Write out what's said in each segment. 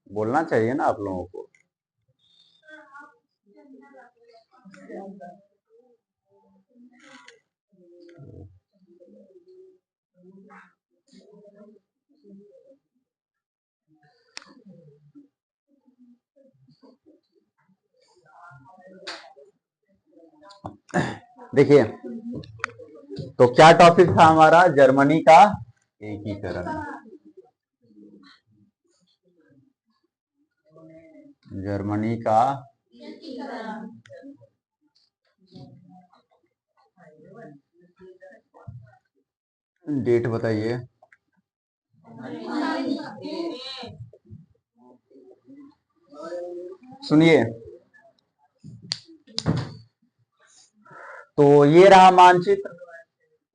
बोलना चाहिए ना आप लोगों को। देखिए, तो क्या टॉपिक था हमारा? जर्मनी का एकीकरण। जर्मनी का डेट बताइए। सुनिए, तो ये रहा मानचित्र।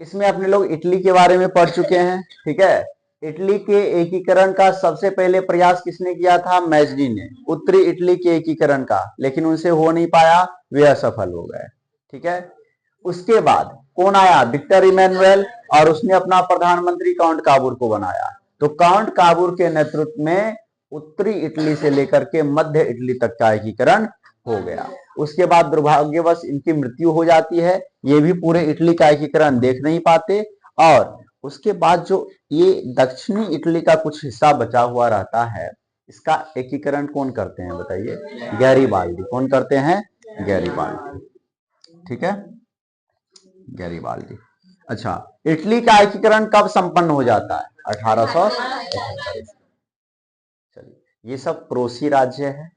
इसमें अपने लोग इटली के बारे में पढ़ चुके हैं, ठीक है। इटली के एकीकरण का सबसे पहले प्रयास किसने किया था? मैजनी ने, उत्तरी इटली के एकीकरण का, लेकिन उनसे हो नहीं पाया, वे असफल हो गए, ठीक है। उसके बाद कौन आया? विक्टर इमैनुअल, और उसने अपना प्रधानमंत्री काउंट काबूर को बनाया। तो काउंट काबूर के नेतृत्व में उत्तरी इटली से लेकर के मध्य इटली तक का एकीकरण हो गया। उसके बाद दुर्भाग्यवश इनकी मृत्यु हो जाती है, ये भी पूरे इटली का एकीकरण देख नहीं पाते। और उसके बाद जो ये दक्षिणी इटली का कुछ हिस्सा बचा हुआ रहता है, इसका एकीकरण कौन करते हैं बताइए? गैरीबाल्दी। कौन करते हैं? गैरीबाल्दी, ठीक है, गैरीबाल्दी। अच्छा, इटली का एकीकरण कब संपन्न हो जाता है? 1871। चलिए, ये सब पड़ोसी राज्य है,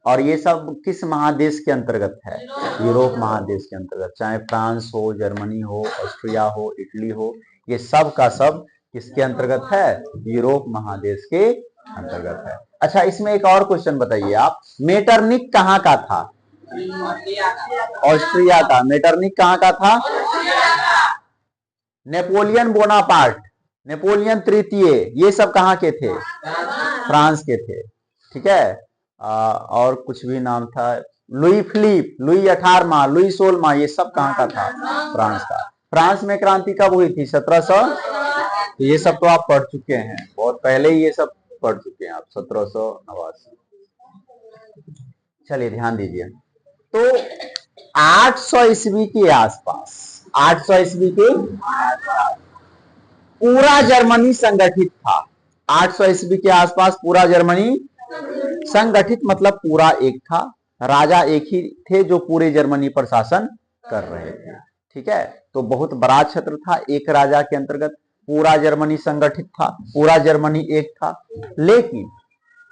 और ये सब किस महादेश के अंतर्गत है? यूरोप महादेश के अंतर्गत। चाहे फ्रांस हो, जर्मनी हो, ऑस्ट्रिया हो, इटली हो, ये सब का सब किसके अंतर्गत है? यूरोप महादेश के अंतर्गत है। अच्छा, इसमें एक और क्वेश्चन बताइए आप, मेटरनिक कहाँ का था? ऑस्ट्रिया का। मेटरनिक कहाँ का था? नेपोलियन बोनापार्ट, नेपोलियन तृतीय, ये सब कहाँ के थे? फ्रांस के थे, ठीक है। और कुछ भी नाम था, लुई फिलिप, लुई 18वां, लुई 16वां, ये सब कहाँ का था? फ्रांस का। फ्रांस में क्रांति कब हुई थी? 1700। तो ये सब तो आप पढ़ चुके हैं, बहुत पहले ही ये सब पढ़ चुके हैं आप, 1789। चलिए ध्यान दीजिए, तो 800 ईस्वी के आसपास, 800 ईस्वी के पूरा जर्मनी संगठित था। 800 ईस्वी के आसपास पूरा जर्मनी संगठित, मतलब पूरा एक था, राजा एक ही थे जो पूरे जर्मनी पर शासन कर रहे थे, ठीक है। तो बहुत बड़ा क्षेत्र था, एक राजा के अंतर्गत पूरा जर्मनी संगठित था, पूरा जर्मनी एक था। लेकिन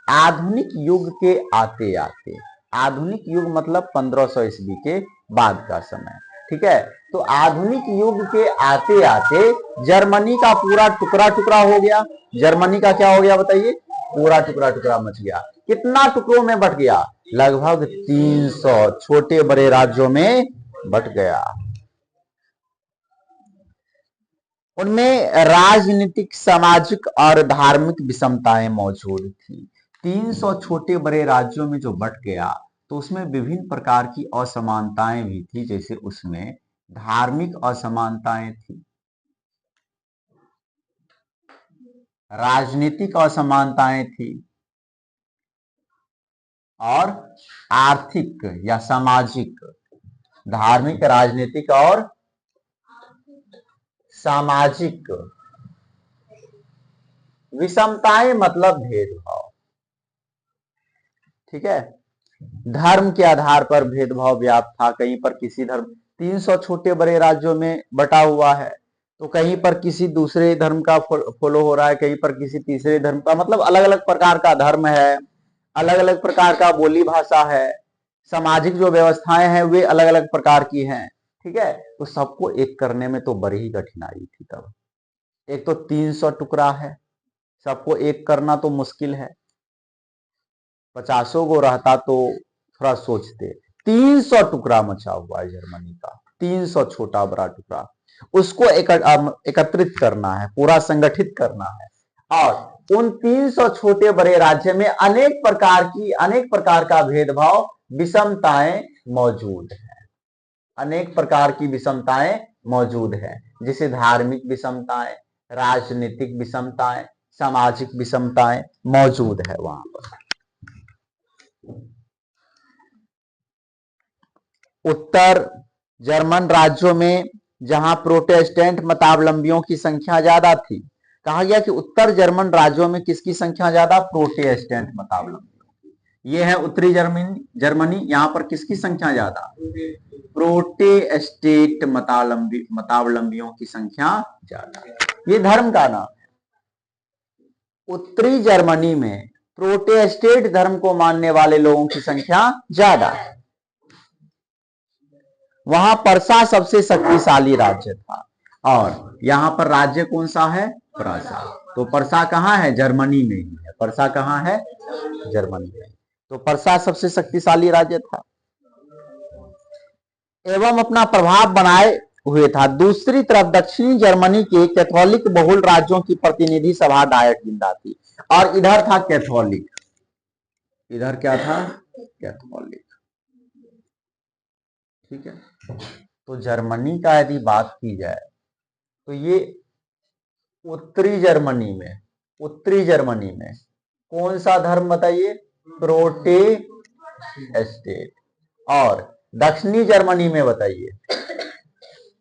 आधुनिक युग के आते आते, आधुनिक युग मतलब 1500 ईस्वी के बाद का समय, ठीक है। तो आधुनिक युग के आते आते जर्मनी का पूरा टुकड़ा टुकड़ा हो गया। जर्मनी का क्या हो गया बताइए? पूरा टुकड़ा टुकड़ा मच गया। कितना टुकड़ों में बट गया? लगभग 300 छोटे बड़े राज्यों में बट गया। उनमें राजनीतिक, सामाजिक और धार्मिक विषमताएं मौजूद थी। 300 छोटे बड़े राज्यों में जो बट गया, तो उसमें विभिन्न प्रकार की असमानताएं भी थी। जैसे उसमें धार्मिक असमानताएं थी, राजनीतिक असमानताएं थी, और आर्थिक या सामाजिक, धार्मिक, राजनीतिक और सामाजिक विषमताएं, मतलब भेदभाव, ठीक है। धर्म के आधार पर भेदभाव व्याप्त था। कहीं पर किसी धर्म, 300 छोटे बड़े राज्यों में बटा हुआ है, तो कहीं पर किसी दूसरे धर्म का फॉलो हो रहा है, कहीं पर किसी तीसरे धर्म का, मतलब अलग अलग प्रकार का धर्म है, अलग अलग प्रकार का बोली भाषा है, सामाजिक जो व्यवस्थाएं हैं वे अलग अलग प्रकार की हैं, ठीक है। तो सबको एक करने में तो बड़ी ही कठिनाई थी तब। एक तो 300 टुकड़ा है, सबको एक करना तो मुश्किल है। 50 गो रहता तो थोड़ा सोचते। 300 टुकड़ा मचा हुआ है जर्मनी का, 300 छोटा बड़ा टुकड़ा, उसको एकत्रित करना है, पूरा संगठित करना है। और उन 300 छोटे बड़े राज्य में अनेक प्रकार का भेदभाव, विषमताएं मौजूद है, अनेक प्रकार की विषमताएं मौजूद है। जैसे धार्मिक विषमताएं, राजनीतिक विषमताएं, सामाजिक विषमताएं मौजूद है वहां पर। उत्तर जर्मन राज्यों में जहां प्रोटेस्टेंट मतावलंबियों की संख्या ज्यादा थी, कहा गया कि उत्तर जर्मन राज्यों में किसकी संख्या ज्यादा? प्रोटेस्टेंट मतावलंबियों की। ये है उत्तरी जर्मनी, यहां पर किसकी संख्या ज्यादा? प्रोटेस्टेंट मतावलंबियों की संख्या ज्यादा। ये धर्म का नाम है। उत्तरी जर्मनी में प्रोटेस्टेंट धर्म को मानने वाले लोगों की संख्या ज्यादा है। वहां परसा सबसे शक्तिशाली राज्य था, और यहां पर राज्य कौन सा है? परसा। तो परसा कहां है? जर्मनी में ही है। परसा कहां है? जर्मनी में। तो परसा सबसे शक्तिशाली राज्य था एवं अपना प्रभाव बनाए हुए था। दूसरी तरफ दक्षिणी जर्मनी के कैथोलिक बहुल राज्यों की प्रतिनिधि सभा डायट जिंदा थी, और इधर था कैथोलिक। इधर क्या था? कैथोलिक। ठीक है। तो जर्मनी का यदि बात की जाए तो ये उत्तरी जर्मनी में कौन सा धर्म बताइए? प्रोटेस्टेंट। और दक्षिणी जर्मनी में बताइए?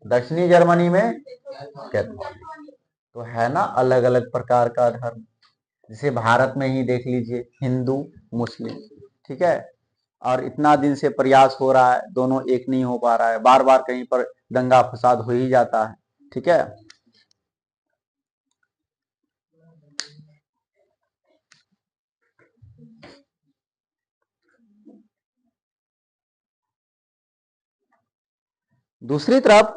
दक्षिणी जर्मनी में कैथोलिक। तो है ना अलग अलग प्रकार का धर्म। जैसे भारत में ही देख लीजिए, हिंदू मुस्लिम। ठीक है। और इतना दिन से प्रयास हो रहा है, दोनों एक नहीं हो पा रहा है, बार बार कहीं पर दंगा फसाद हो ही जाता है। ठीक है। दूसरी तरफ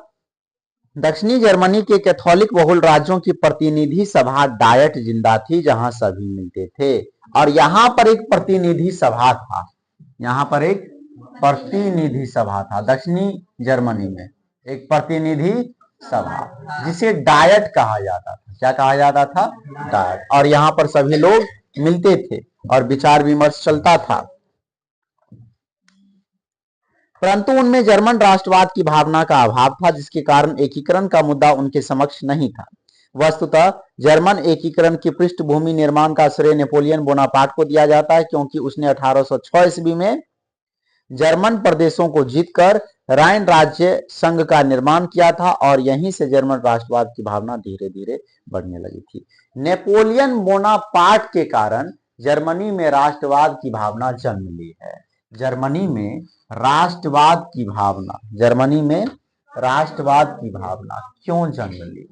दक्षिणी जर्मनी के कैथोलिक बहुल राज्यों की प्रतिनिधि सभा डायट जिंदा थी, जहां सभी मिलते थे। और यहां पर एक प्रतिनिधि सभा था, यहां पर एक प्रतिनिधि सभा था। दक्षिणी जर्मनी में एक प्रतिनिधि सभा, जिसे डायट कहा जाता था। क्या कहा जाता था? डायट। और यहां पर सभी लोग मिलते थे और विचार विमर्श चलता था। परंतु उनमें जर्मन राष्ट्रवाद की भावना का अभाव था, जिसके कारण एकीकरण का मुद्दा उनके समक्ष नहीं था। वस्तुतः जर्मन एकीकरण की पृष्ठभूमि निर्माण का श्रेय नेपोलियन बोनापार्ट को दिया जाता है, क्योंकि उसने 1806 ईस्वी में जर्मन प्रदेशों को जीतकर राइन राज्य संघ का निर्माण किया था, और यहीं से जर्मन राष्ट्रवाद की भावना धीरे धीरे बढ़ने लगी थी। नेपोलियन बोनापार्ट के कारण जर्मनी में राष्ट्रवाद की भावना जन्म ली है। जर्मनी में राष्ट्रवाद की भावना क्यों जन्म ली,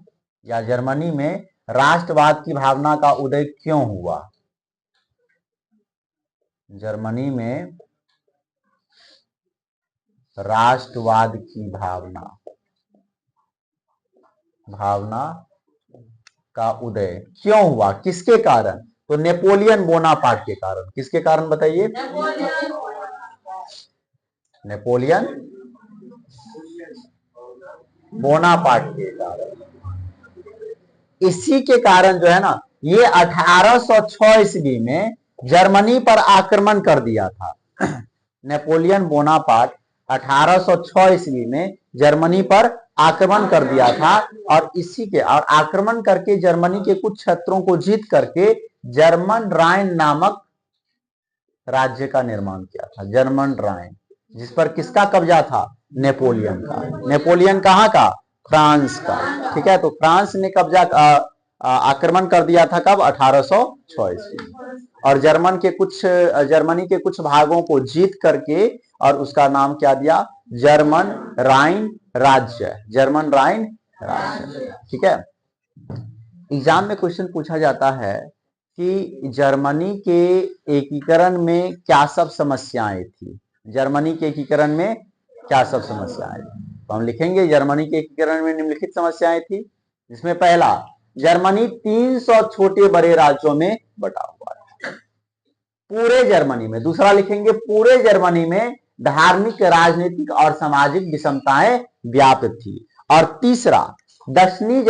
या जर्मनी में राष्ट्रवाद की भावना का उदय क्यों हुआ? जर्मनी में राष्ट्रवाद की भावना का उदय क्यों हुआ? किसके कारण? तो नेपोलियन बोनापार्ट के कारण। किसके कारण बताइए? नेपोलियन बोनापार्ट के कारण। इसी के कारण जो है ना, ये 1806 ईस्वी में जर्मनी पर आक्रमण कर दिया था। नेपोलियन बोनापार्ट 1806 ईस्वी में जर्मनी पर आक्रमण कर दिया था, और इसी के और आक्रमण करके जर्मनी के कुछ क्षेत्रों को जीत करके जर्मन राइन नामक राज्य का निर्माण किया था। जर्मन राइन, जिस पर किसका कब्जा था? नेपोलियन का। नेपोलियन कहां का? फ्रांस का। ठीक है। तो फ्रांस ने कब्जा आक्रमण कर दिया था कब? 1806 ईस्वी। और जर्मनी के कुछ भागों को जीत करके, और उसका नाम क्या दिया? जर्मन राइन राज्य। जर्मन राइन राज्य। ठीक है। एग्जाम में क्वेश्चन पूछा जाता है कि जर्मनी के एकीकरण में क्या सब समस्याएं थी? जर्मनी के एकीकरण में क्या सब समस्याएं थी? तो हम लिखेंगे जर्मनी के एकीकरण में निम्नलिखित समस्याएं थी, जिसमें पहला, जर्मनी 300 छोटे बड़े राज्यों में बटा हुआ था पूरे जर्मनी में। दूसरा लिखेंगे, पूरे जर्मनी में धार्मिक, राजनीतिक और सामाजिक विषमताएं व्याप्त थी। और तीसरा, दक्षिणी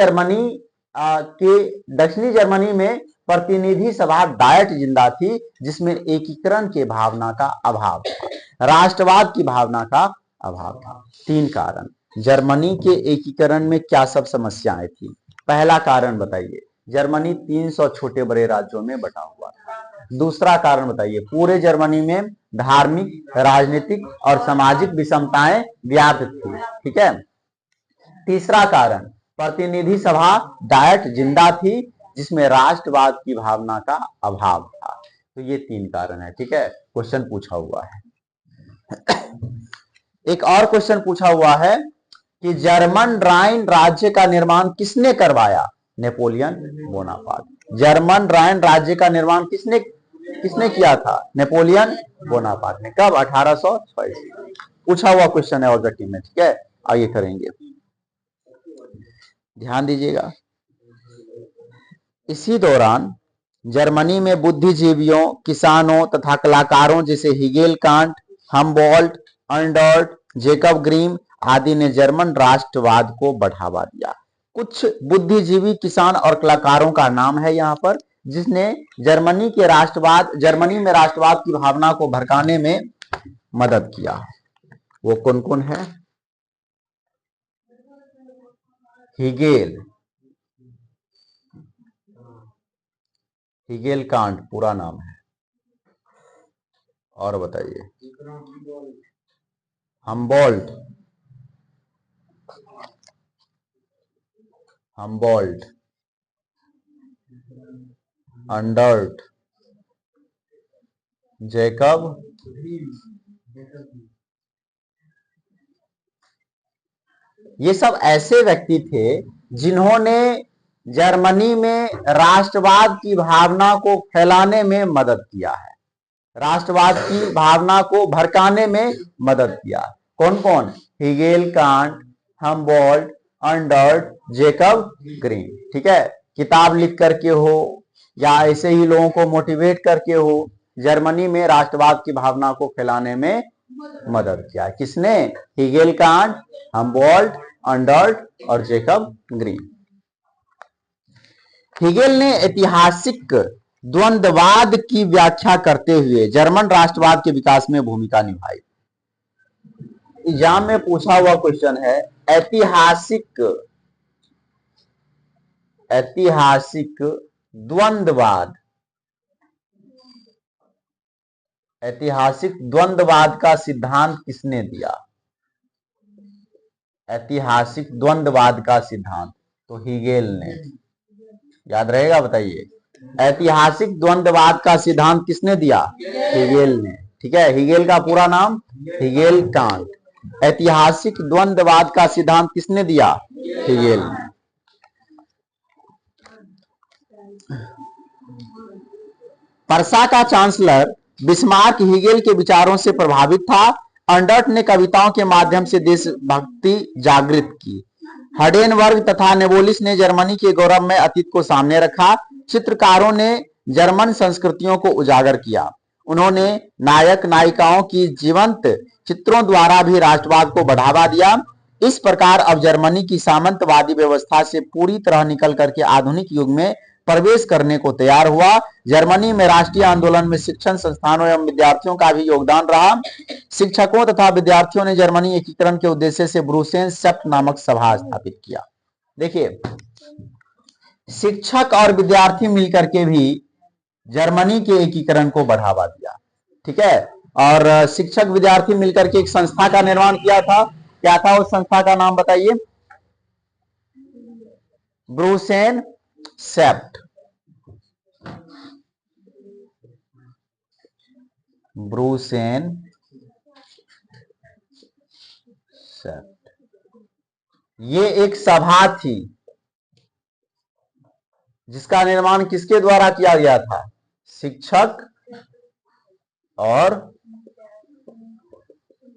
जर्मनी में प्रतिनिधि सभा डायट जिंदा थी, जिसमें एकीकरण के भावना का अभाव था, राष्ट्रवाद की भावना का अभाव था। 3 कारण। जर्मनी के एकीकरण में क्या सब समस्याएं थी? पहला कारण बताइए, जर्मनी 300 छोटे बड़े राज्यों में बटा हुआ था। दूसरा कारण बताइए, पूरे जर्मनी में धार्मिक, राजनीतिक और सामाजिक विषमताएं व्याप्त थी। ठीक है। तीसरा कारण, प्रतिनिधि सभा डायट जिंदा थी जिसमें राष्ट्रवाद की भावना का अभाव था। तो ये 3 कारण है। ठीक है, क्वेश्चन पूछा हुआ है। एक और क्वेश्चन पूछा हुआ है कि जर्मन राइन राज्य का निर्माण किसने करवाया? Napoleon Bonaparte. जर्मन राइन राज्य का निर्माण किसने किया था? नेपोलियन बोनापार्ट ने। कब? 1806 ईस्वी। पूछा हुआ क्वेश्चन है ऑब्जेक्टिव में। ठीक है, आइए करेंगे, ध्यान दीजिएगा। इसी दौरान जर्मनी में बुद्धिजीवियों, किसानों तथा कलाकारों जैसे Hegel, Kant, Humboldt, Ernst, Jacob Grimm आदि ने जर्मन राष्ट्रवाद को बढ़ावा दिया। कुछ बुद्धिजीवी, किसान और कलाकारों का नाम है यहाँ पर, जिसने जर्मनी में राष्ट्रवाद की भावना को भड़काने में मदद किया। वो कौन कौन है? हिगेल कांट पूरा नाम है। और बताइए? हम्बोल्ट, अर्नस्ट, जेकब, ये सब ऐसे व्यक्ति थे जिन्होंने जर्मनी में राष्ट्रवाद की भावना को फैलाने में मदद किया है, राष्ट्रवाद की भावना को भड़काने में मदद किया। कौन कौन? Hegel, Kant, Humboldt, Ernst, Jacob Grimm. ठीक है, किताब लिख करके हो या ऐसे ही लोगों को मोटिवेट करके हो, जर्मनी में राष्ट्रवाद की भावना को फैलाने में मदद किया। किसने? हिगेल, कांट, हम्बोल्ट, अर्नस्ट और जेकब ग्रीम। हिगेल ने ऐतिहासिक द्वंद्ववाद की व्याख्या करते हुए जर्मन राष्ट्रवाद के विकास में भूमिका निभाई। एग्जाम में पूछा हुआ क्वेश्चन है, ऐतिहासिक द्वंद्ववाद, ऐतिहासिक द्वंद्ववाद का सिद्धांत किसने दिया? ऐतिहासिक द्वंद्ववाद का सिद्धांत तो हिगेल ने। याद रहेगा? बताइए, ऐतिहासिक द्वंद्ववाद का सिद्धांत किसने दिया? हिगेल ने। ठीक है, हिगेल का पूरा नाम हिगेल कांट। ऐतिहासिक द्वंद्ववाद का सिद्धांत किसने दिया? हिगेल ने। पर्सा का चांसलर बिस्मार्क हिगेल के विचारों से प्रभावित था। अर्नस्ट ने कविताओं के माध्यम से देशभक्ति जागृत की। हडेनबर्ग तथा नेबोलिस ने जर्मनी के गौरवमय अतीत को सामने रखा। चित्रकारों ने जर्मन संस्कृतियों को उजागर किया। उन्होंने नायक नायिकाओं की जीवंत चित्रों द्वारा भी राष्ट्रवाद को बढ़ावा दिया। इस प्रकार अब जर्मनी की सामंतवादी व्यवस्था से पूरी तरह निकल करके आधुनिक युग में प्रवेश करने को तैयार हुआ। जर्मनी में राष्ट्रीय आंदोलन में शिक्षण संस्थानों एवं विद्यार्थियों का भी योगदान रहा। शिक्षकों तथा विद्यार्थियों ने जर्मनी एकीकरण के उद्देश्य से ब्रुसेल्स सेप्ट नामक सभा स्थापित किया। देखिए, शिक्षक और विद्यार्थी मिलकर के भी जर्मनी के एकीकरण को बढ़ावा दिया। ठीक है, और शिक्षक विद्यार्थी मिलकर के एक संस्था का निर्माण किया था। क्या था उस संस्था का नाम बताइए? ब्रुसेन सेप्ट। ब्रुसेन सेप्ट, ये एक सभा थी जिसका निर्माण किसके द्वारा किया गया था? शिक्षक और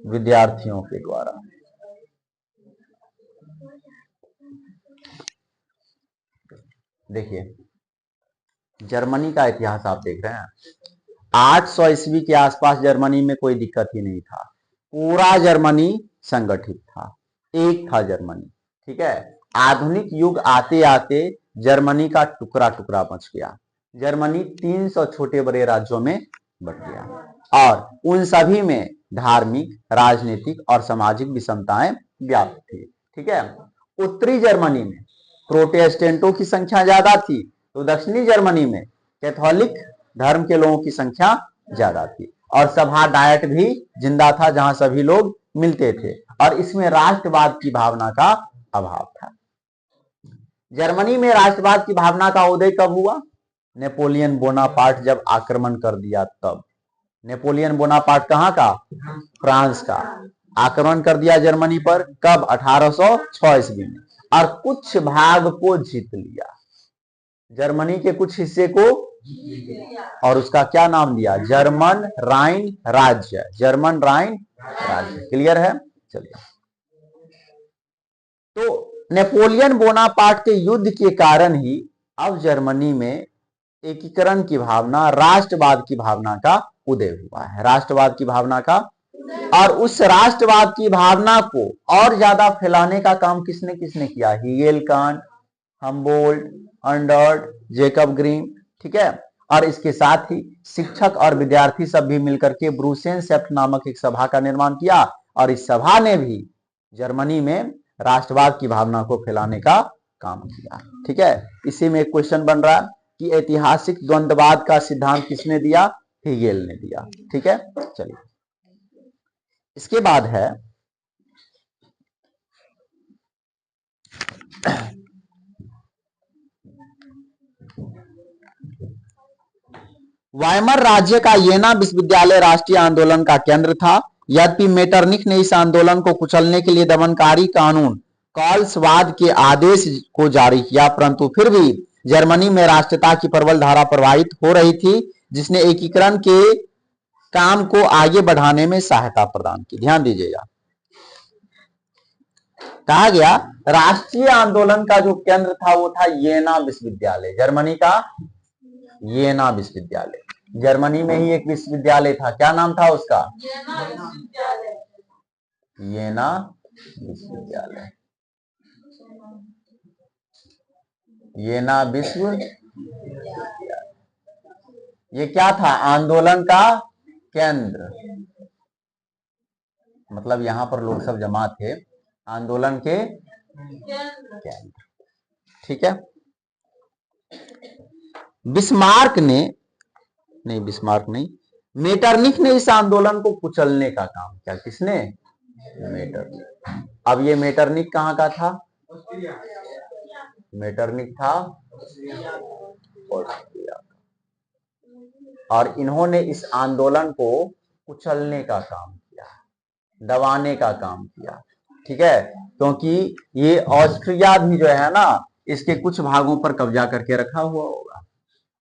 विद्यार्थियों के द्वारा। देखिए, जर्मनी का इतिहास आप देख रहे हैं। 800 ईस्वी के आसपास जर्मनी में कोई दिक्कत ही नहीं था। पूरा जर्मनी संगठित था, एक था जर्मनी। ठीक है, आधुनिक युग आते आते जर्मनी का टुकड़ा टुकड़ा मच गया। जर्मनी 300 छोटे बड़े राज्यों में बट गया और उन सभी में धार्मिक, राजनीतिक और सामाजिक विषमताएं व्याप्त थी। ठीक है, उत्तरी जर्मनी में प्रोटेस्टेंटों की संख्या ज्यादा थी, तो दक्षिणी जर्मनी में कैथोलिक धर्म के लोगों की संख्या ज्यादा थी। और सभा डायट भी जिंदा था, जहां सभी लोग मिलते थे, और इसमें राष्ट्रवाद की भावना का अभाव था। जर्मनी में राष्ट्रवाद की भावना का उदय कब हुआ? नेपोलियन बोनापार्ट जब आक्रमण कर दिया तब। नेपोलियन बोनापार्ट कहां का? फ्रांस का। आक्रमण कर दिया जर्मनी पर, कब? 1806 ईस्वी में, और कुछ भाग को जीत लिया, जर्मनी के कुछ हिस्से को, और उसका क्या नाम दिया? जर्मन राइन राज्य। जर्मन राइन राज्य। क्लियर है? चलिए, तो नेपोलियन बोनापार्ट के युद्ध के कारण ही अब जर्मनी में एकीकरण की भावना, राष्ट्रवाद की भावना का उदय हुआ है। राष्ट्रवाद की भावना का, और उस राष्ट्रवाद की भावना को और ज्यादा फैलाने का काम किसने किसने किया? हीगेल, कांट, हम्बोल्ट, अंडर्ट, जेकब ग्रीन, ठीक है। और इसके साथ ही शिक्षक और विद्यार्थी सब भी मिलकर के ब्रूसेनसेफ्ट नामक एक सभा का निर्माण किया, और इस सभा ने भी जर्मनी में राष्ट्रवाद की भावना को फैलाने का काम किया, ठीक है। इसी में एक क्वेश्चन बन रहा है कि ऐतिहासिक द्वंद्ववाद का सिद्धांत किसने दिया? हीगेल ने दिया, ठीक है। चलिए, इसके बाद है वाइमर राज्य का येना विश्वविद्यालय राष्ट्रीय आंदोलन का केंद्र था। यद्यपि मेटरनिख ने इस आंदोलन को कुचलने के लिए दमनकारी कानून कॉल्सवाद के आदेश को जारी किया, परंतु फिर भी जर्मनी में राष्ट्रीयता की प्रबल धारा प्रवाहित हो रही थी, जिसने एकीकरण के काम को आगे बढ़ाने में सहायता प्रदान की। ध्यान दीजिएगा, कहा गया राष्ट्रीय आंदोलन का जो केंद्र था वो था येना विश्वविद्यालय, जर्मनी का येना विश्वविद्यालय। जर्मनी में ही एक विश्वविद्यालय था, क्या नाम था उसका? येना विश्वविद्यालय। येना विश्वविद्यालय, ये क्या था? आंदोलन का केंद्र, मतलब यहां पर लोग सब जमा थे, आंदोलन के केंद्र, ठीक है। बिस्मार्क नहीं, मेटरनिख ने इस आंदोलन को कुचलने का काम किया। किसने? मेटरनिख। अब ये मेटरनिख कहां का था? मेटरनिख था ऑस्ट्रिया का, और इन्होंने इस आंदोलन को कुचलने का काम किया, दबाने का काम किया, ठीक है। क्योंकि ये ऑस्ट्रिया भी जो है ना, इसके कुछ भागों पर कब्जा करके रखा हुआ होगा,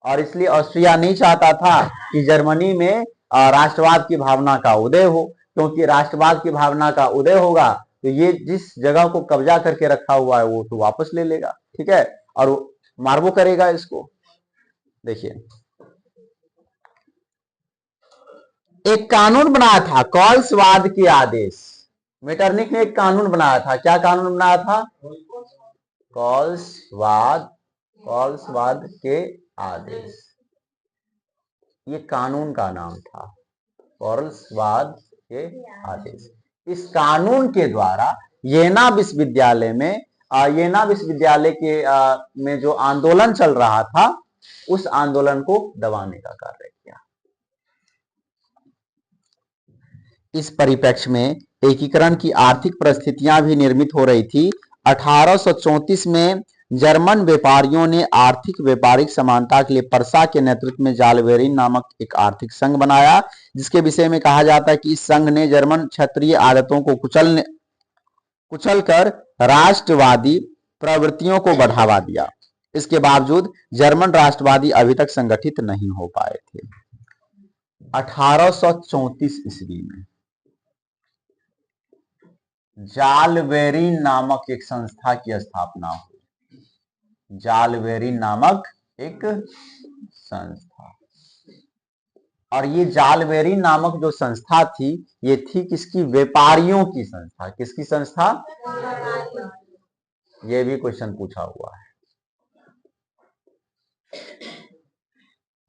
और इसलिए ऑस्ट्रिया नहीं चाहता था कि जर्मनी में राष्ट्रवाद की भावना का उदय हो, क्योंकि राष्ट्रवाद की भावना का उदय होगा तो ये जिस जगह को कब्जा करके रखा हुआ है वो तो वापस ले लेगा, ठीक है, और मारबो करेगा इसको। देखिए, एक कानून बनाया था कॉल्सवाद के आदेश। मेटरनिख ने एक कानून बनाया था, क्या कानून बनाया था? कॉल्सवाद के आदेश, ये कानून का नाम था, कॉल्सवाद के आदेश। इस कानून के द्वारा येना विश्वविद्यालय के में जो आंदोलन चल रहा था उस आंदोलन को दबाने का कार्य किया। इस परिप्रेक्ष्य में एकीकरण की आर्थिक परिस्थितियां भी निर्मित हो रही थी। 1834 में जर्मन व्यापारियों ने आर्थिक व्यापारिक समानता के लिए परसा के नेतृत्व में जालवेरिन नामक एक आर्थिक संघ बनाया, जिसके विषय में कहा जाता है कि इस संघ ने जर्मन क्षत्रिय आदतों को कुचलकर राष्ट्रवादी प्रवृत्तियों को बढ़ावा दिया। इसके बावजूद जर्मन राष्ट्रवादी अभी तक संगठित नहीं हो पाए थे। 1834 ईस्वी में जालवेरिन नामक एक संस्था की स्थापना हुई। जालवेरिन नामक एक संस्था, और ये जालवेरिन नामक जो संस्था थी ये थी किसकी? व्यापारियों की संस्था। किसकी संस्था? ये भी क्वेश्चन पूछा हुआ है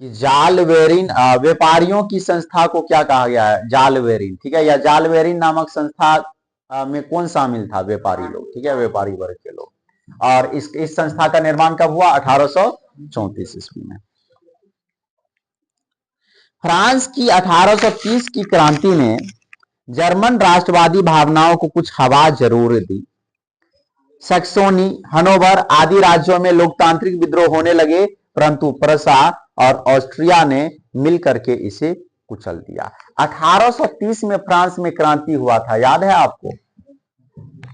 कि जालवेरिन व्यापारियों की संस्था को क्या कहा गया है? जालवेरिन, ठीक है। या जालवेरिन नामक संस्था में कौन शामिल था? व्यापारी लोग, ठीक है, व्यापारी वर्ग के लोग। और इस संस्था का निर्माण कब हुआ? 1834 ईस्वी में। फ्रांस की 1830 की क्रांति ने जर्मन राष्ट्रवादी भावनाओं को कुछ हवा जरूर दी। सैक्सोनी, हनोवर आदि राज्यों में लोकतांत्रिक विद्रोह होने लगे, परंतु प्रसा और ऑस्ट्रिया ने मिलकर के इसे कुचल दिया। 1830 में फ्रांस में क्रांति हुआ था, याद है आपको?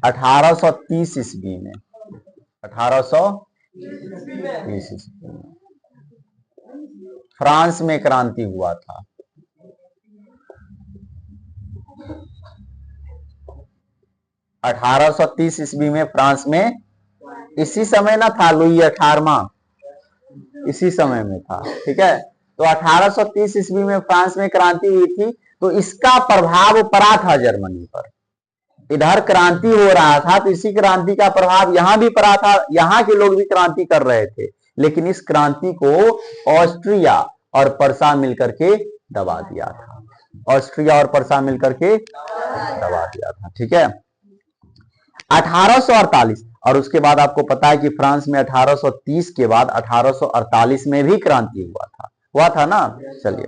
1830 ईस्वी में, 1830 ईस्वी में फ्रांस में क्रांति हुआ था। अठारह ईस्वी में फ्रांस में, इसी समय ना था लुई 18वां, इसी समय में था, ठीक है। तो 1830 ईस्वी में फ्रांस में क्रांति हुई थी, तो इसका प्रभाव पड़ा था जर्मनी पर। इधर क्रांति हो रहा था तो इसी क्रांति का प्रभाव यहां भी पड़ा था, यहां के लोग भी क्रांति कर रहे थे, लेकिन इस क्रांति को ऑस्ट्रिया और प्रसा मिलकर के दबा दिया था। ऑस्ट्रिया और प्रसा मिलकर के दबा दिया था, ठीक है। 1848, और उसके बाद आपको पता है कि फ्रांस में 1830 के बाद 1848 में भी क्रांति हुआ था ना। चलिए,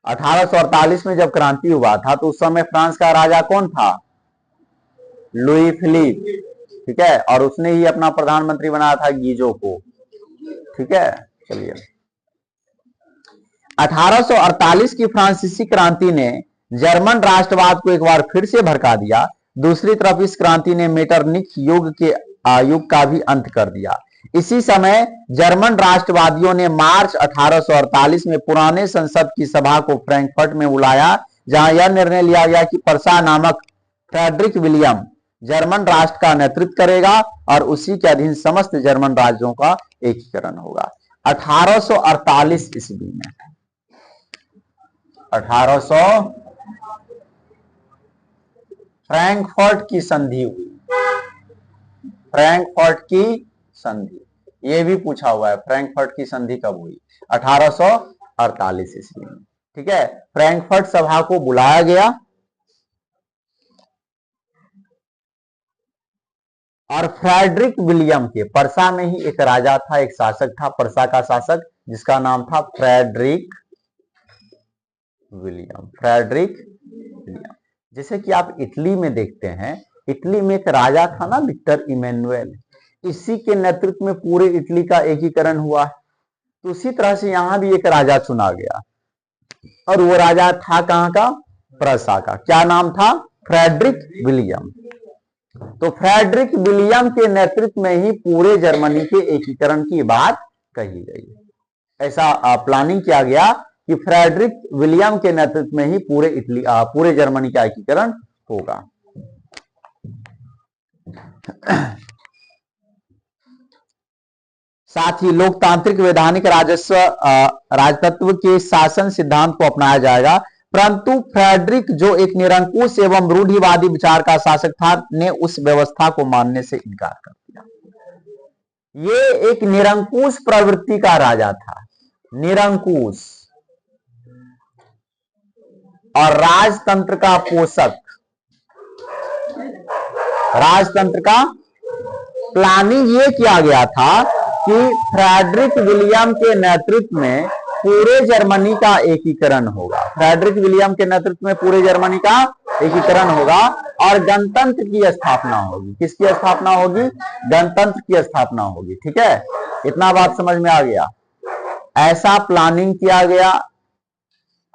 1848 में जब क्रांति हुआ था तो उस समय फ्रांस का राजा कौन था? लुई फिलिप, ठीक है, और उसने ही अपना प्रधानमंत्री बनाया था गीजो को, ठीक है। चलिए, 1848 की फ्रांसीसी क्रांति ने जर्मन राष्ट्रवाद को एक बार फिर से भड़का दिया। दूसरी तरफ इस क्रांति ने मेटरनिख युग का भी अंत कर दिया। इसी समय जर्मन राष्ट्रवादियों ने मार्च 1848 में पुराने संसद की सभा को फ्रैंकफर्ट में बुलाया, जहां यह निर्णय लिया गया कि प्रसा नामक फ्रेडरिक विलियम जर्मन राष्ट्र का नेतृत्व करेगा और उसी के अधीन समस्त जर्मन राज्यों का एकीकरण होगा। 1848 ईस्वी में, 1800 फ्रैंकफर्ट की संधि हुई। फ्रैंकफर्ट की संधि, ये भी पूछा हुआ है, फ्रैंकफर्ट की संधि कब हुई? 1848 ईस्वी में, ठीक है। फ्रैंकफर्ट सभा को बुलाया गया और फ्रेडरिक विलियम के, परसा में ही एक राजा था, एक शासक था, परसा का शासक, जिसका नाम था फ्रेडरिक विलियम। फ्रेडरिक विलियम, जैसे कि आप इटली में देखते हैं, इटली में एक राजा था ना, विक्टर इमैनुअल, इसी के नेतृत्व में पूरे इटली का एकीकरण हुआ। तो उसी तरह से यहां भी एक राजा चुना गया, और वो राजा था कहां का? प्रसा का। क्या नाम था? Frederick William. तो फ्रेडरिक विलियम के नेतृत्व में ही पूरे जर्मनी के एकीकरण की बात कही गई। ऐसा प्लानिंग किया गया कि फ्रेडरिक विलियम के नेतृत्व में ही पूरे जर्मनी का एकीकरण होगा। साथ ही लोकतांत्रिक वैधानिक राजतत्व के शासन सिद्धांत को अपनाया जाएगा, परंतु फ्रेडरिक, जो एक निरंकुश एवं रूढ़िवादी विचार का शासक था, ने उस व्यवस्था को मानने से इनकार कर दिया। ये एक निरंकुश प्रवृत्ति का राजा था, निरंकुश, और राजतंत्र का पोषक। राजतंत्र का प्लानिंग ये किया गया था कि फ्रेडरिक विलियम के नेतृत्व में पूरे जर्मनी का एकीकरण होगा। फ्रेडरिक विलियम के नेतृत्व में पूरे जर्मनी का एकीकरण होगा और गणतंत्र की स्थापना होगी। किसकी स्थापना होगी? गणतंत्र की स्थापना होगी, ठीक है। इतना बात समझ में आ गया। ऐसा प्लानिंग किया गया।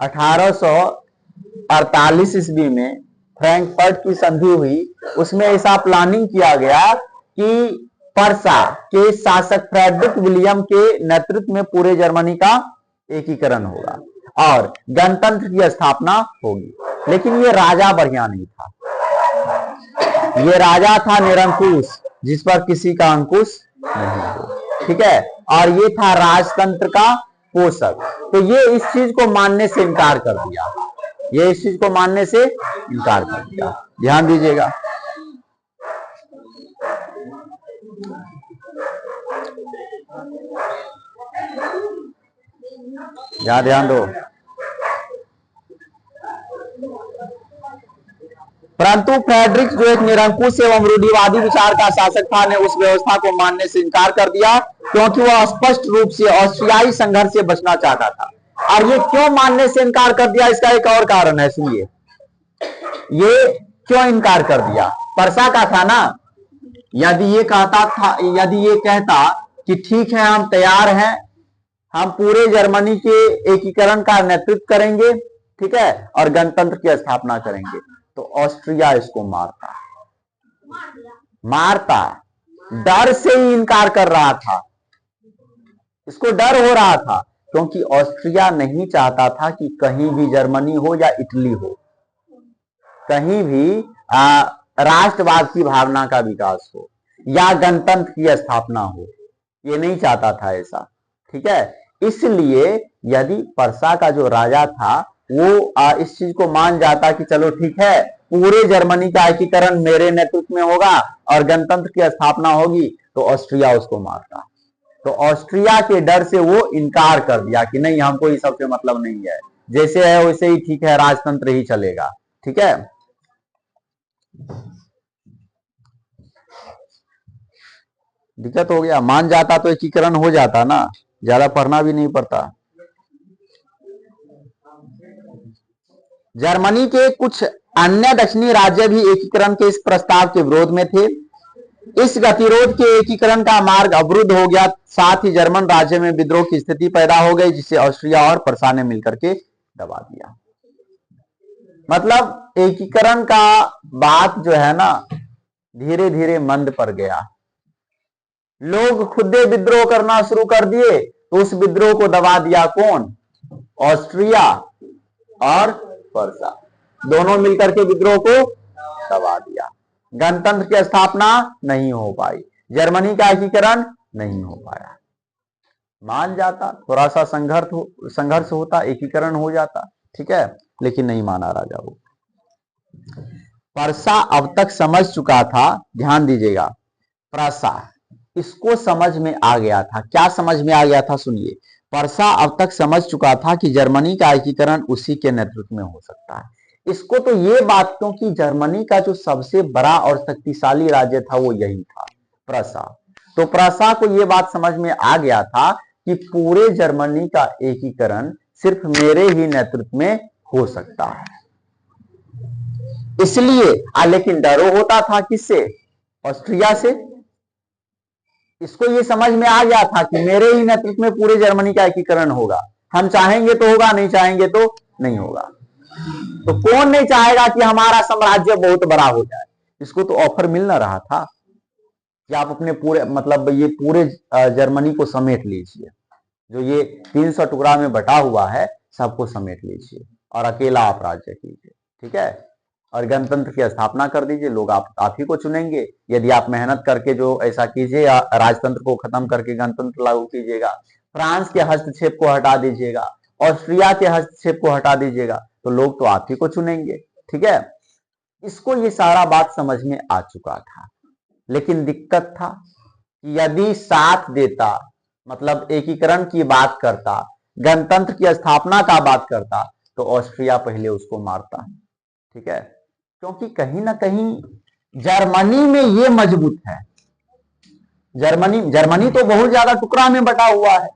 1848 ईस्वी में फ्रैंकफर्ट की संधि हुई, उसमें ऐसा प्लानिंग किया गया कि परसा के शासक फ्रेडरिक विलियम के नेतृत्व में पूरे जर्मनी का एकीकरण होगा और गणतंत्र की स्थापना होगी। लेकिन ये राजा बढ़िया नहीं था, ये राजा था निरंकुश, जिस पर किसी का अंकुश नहीं हो, ठीक है, और ये था राजतंत्र का पोषक। तो ये इस चीज को मानने से इनकार कर दिया, ये इस चीज को मानने से इनकार कर दिया। ध्यान दीजिएगा। यहां ध्यान दो। परंतु फ्रेडरिक जो एक निरंकुश एवं रूढ़िवादी विचार का शासक था ने उस व्यवस्था को मानने से इनकार कर दिया, क्योंकि वह स्पष्ट रूप से ऑस्ट्रियाई संघर्ष से बचना चाहता था। और ये क्यों मानने से इनकार कर दिया, इसका एक और कारण है, सुनिए। ये क्यों इनकार कर दिया? परसा का था ना। यदि ये कहता कि ठीक है, हम तैयार हैं, हम पूरे जर्मनी के एकीकरण का नेतृत्व करेंगे, ठीक है, और गणतंत्र की स्थापना करेंगे, तो ऑस्ट्रिया इसको मारता। डर से ही इनकार कर रहा था, इसको डर हो रहा था, क्योंकि ऑस्ट्रिया नहीं चाहता था कि कहीं भी जर्मनी हो या इटली हो, कहीं भी राष्ट्रवाद की भावना का विकास हो या गणतंत्र की स्थापना हो, ये नहीं चाहता था ऐसा, ठीक है। इसलिए यदि परसा का जो राजा था वो इस चीज को मान जाता कि चलो ठीक है, पूरे जर्मनी का एकीकरण मेरे नेतृत्व में होगा और गणतंत्र की स्थापना होगी, तो ऑस्ट्रिया उसको मारता। तो ऑस्ट्रिया के डर से वो इनकार कर दिया कि नहीं, हमको ये सबसे मतलब नहीं है, जैसे है वैसे ही ठीक है, राजतंत्र ही चलेगा, ठीक है। दिक्कत हो गया, मान जाता तो एकीकरण हो जाता ना, ज्यादा पढ़ना भी नहीं पड़ता। जर्मनी के कुछ अन्य दक्षिणी राज्य भी एकीकरण के इस प्रस्ताव के विरोध में थे। इस गतिरोध के एकीकरण का मार्ग अवरुद्ध हो गया, साथ ही जर्मन राज्य में विद्रोह की स्थिति पैदा हो गई, जिसे ऑस्ट्रिया और परसा ने मिलकर के दबा दिया। मतलब एकीकरण का बात जो है ना, धीरे धीरे मंद पड़ गया। लोग खुद विद्रोह करना शुरू कर दिए, तो उस विद्रोह को दबा दिया कौन? ऑस्ट्रिया और परसा, दोनों मिलकर के विद्रोह को दबा दिया। गणतंत्र की स्थापना नहीं हो पाई, जर्मनी का एकीकरण नहीं हो पाया। मान जाता, थोड़ा सा संघर्ष होता, एकीकरण हो जाता, ठीक है, लेकिन नहीं माना राजा वो। परसा अब तक समझ चुका था, ध्यान दीजिएगा, परसा इसको समझ में आ गया था। क्या समझ में आ गया था? सुनिए, परसा अब तक समझ चुका था कि जर्मनी का एकीकरण उसी के नेतृत्व में हो सकता है। इसको तो ये बात, क्योंकि जर्मनी का जो सबसे बड़ा और शक्तिशाली राज्य था वो यही था, परसा। तो परसा को ये बात समझ में आ गया था कि पूरे जर्मनी का एकीकरण सिर्फ मेरे ही नेतृत्व में हो सकता है। इसलिए लेकिन डरो होता था किससे? ऑस्ट्रिया से। इसको ये समझ में आ गया था कि मेरे ही नेतृत्व में पूरे जर्मनी का एकीकरण होगा, हम चाहेंगे तो होगा, नहीं चाहेंगे तो नहीं होगा। तो कौन नहीं चाहेगा कि हमारा साम्राज्य बहुत बड़ा हो जाए? इसको तो ऑफर मिल ना रहा था कि आप अपने पूरे, मतलब ये पूरे जर्मनी को समेट लीजिए, जो ये 300 टुकड़ा में बटा हुआ है सबको समेट लीजिए और अकेला आप राज्य कीजिए, ठीक है, और गणतंत्र की स्थापना कर दीजिए, लोग आप ही को चुनेंगे। यदि आप मेहनत करके जो ऐसा कीजिए, राजतंत्र को खत्म करके गणतंत्र लागू कीजिएगा, फ्रांस के हस्तक्षेप को हटा दीजिएगा, ऑस्ट्रिया के हस्तक्षेप को हटा दीजिएगा, तो लोग तो आप ही को चुनेंगे, ठीक है। इसको ये सारा बात समझ में आ चुका था, लेकिन दिक्कत था कि यदि साथ देता, मतलब एकीकरण की बात करता, गणतंत्र की स्थापना का बात करता, तो ऑस्ट्रिया पहले उसको मारता, ठीक है, क्योंकि कहीं ना कहीं जर्मनी में ये मजबूत है। जर्मनी तो बहुत ज्यादा टुकड़ा में बटा हुआ है,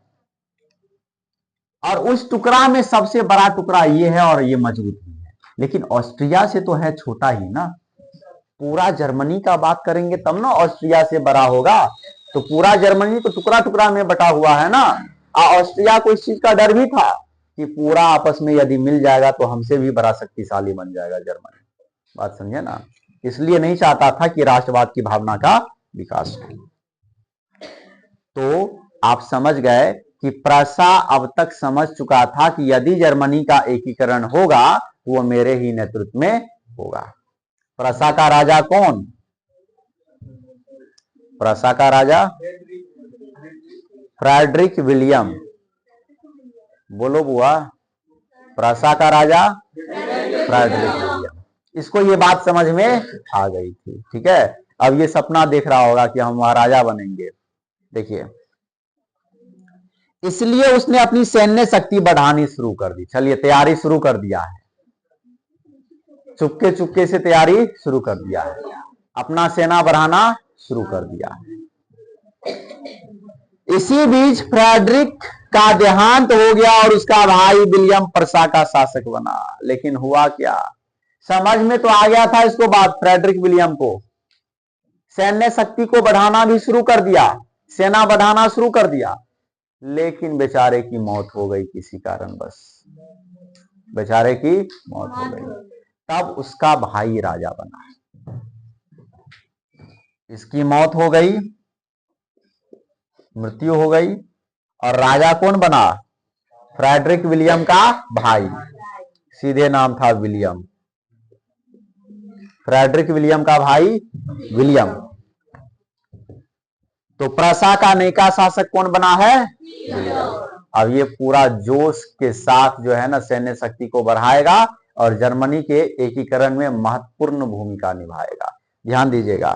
और उस टुकड़ा में सबसे बड़ा टुकड़ा ये है और ये मजबूत भी है, लेकिन ऑस्ट्रिया से तो है छोटा ही ना। पूरा जर्मनी का बात करेंगे तब ना ऑस्ट्रिया से बड़ा होगा, तो पूरा जर्मनी तो टुकड़ा टुकड़ा में बटा हुआ है ना। ऑस्ट्रिया को इस चीज का डर भी था कि पूरा आपस में यदि मिल जाएगा तो हमसे भी बड़ा शक्तिशाली बन जाएगा जर्मनी। बात समझे ना, इसलिए नहीं चाहता था कि राष्ट्रवाद की भावना का विकास हो। तो आप समझ गए कि परसा अब तक समझ चुका था कि यदि जर्मनी का एकीकरण होगा वो मेरे ही नेतृत्व में होगा। परसा का राजा कौन? परसा का राजा फ्रेडरिक विलियम। बोलो बुआ, परसा का राजा फ्रेडरिक विलियम। इसको ये बात समझ में आ गई थी, ठीक है। अब ये सपना देख रहा होगा कि हम महाराजा बनेंगे, देखिए। इसलिए उसने अपनी सैन्य शक्ति बढ़ानी शुरू कर दी। चलिए, तैयारी शुरू कर दिया है। चुपके चुपके से तैयारी शुरू कर दिया है, अपना सेना बढ़ाना शुरू कर दिया है। इसी बीच फ्रेडरिक का देहांत हो गया और उसका भाई विलियम प्रसा का शासक बना। लेकिन हुआ क्या, समझ में तो आ गया था इसको बात, फ्रेडरिक विलियम को सैन्य शक्ति को बढ़ाना भी शुरू कर दिया, सेना बढ़ाना शुरू कर दिया, लेकिन बेचारे की मौत हो गई किसी कारणवश, बेचारे की मौत हो गई। तब उसका भाई राजा बना, इसकी मौत हो गई, मृत्यु हो गई, और राजा कौन बना, फ्रेडरिक विलियम का भाई, सीधे नाम था विलियम, फ्रेडरिक विलियम का भाई विलियम। तो प्रसा का नयका शासक कौन बना है, विलियम। अब ये पूरा जोश के साथ जो है ना सैन्य शक्ति को बढ़ाएगा और जर्मनी के एकीकरण में महत्वपूर्ण भूमिका निभाएगा। ध्यान दीजिएगा,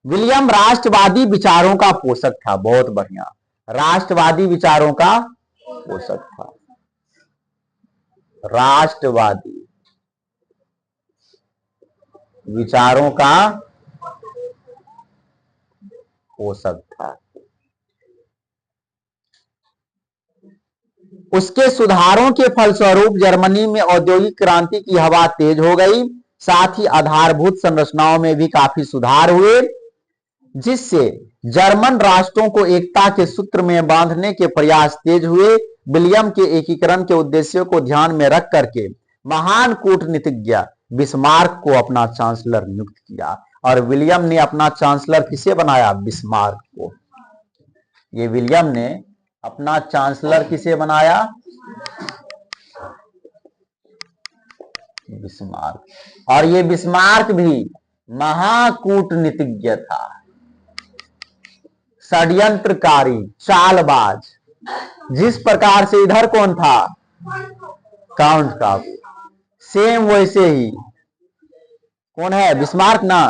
विलियम राष्ट्रवादी विचारों का पोषक था, बहुत बढ़िया, राष्ट्रवादी विचारों का पोषक था, राष्ट्रवादी विचारों का पोषक था। उसके सुधारों के फलस्वरूप जर्मनी में औद्योगिक क्रांति की हवा तेज हो गई, साथ ही आधारभूत संरचनाओं में भी काफी सुधार हुए, जिससे जर्मन राष्ट्रों को एकता के सूत्र में बांधने के प्रयास तेज हुए। विलियम के एकीकरण के उद्देश्यों को ध्यान में रख करके महान कूटनीतिज्ञ बिस्मार्क को अपना चांसलर नियुक्त किया, और विलियम ने अपना चांसलर किसे बनाया, बिस्मार्क को। ये विलियम ने अपना चांसलर किसे बनाया, बिस्मार्क। और ये बिस्मार्क भी महाकूटनीतिज्ञ था, षड्यंत्रकारी, चालबाज। जिस प्रकार से इधर कौन था, काउंट काबू, सेम वैसे ही कौन है, बिस्मार्क ना,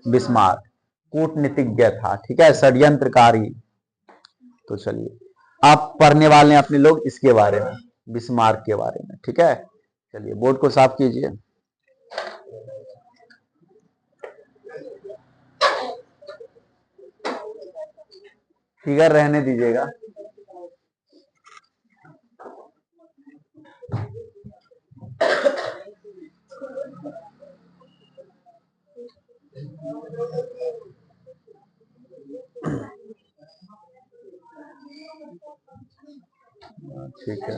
बिस्मार्क कूटनीतिज्ञ था, ठीक है, षड्यंत्रकारी। तो चलिए आप पढ़ने वाले हैं अपने लोग इसके बारे में, बिस्मार्क के बारे में, ठीक है। चलिए बोर्ड को साफ कीजिए। फिगर रहने दीजिएगा। ठीक है,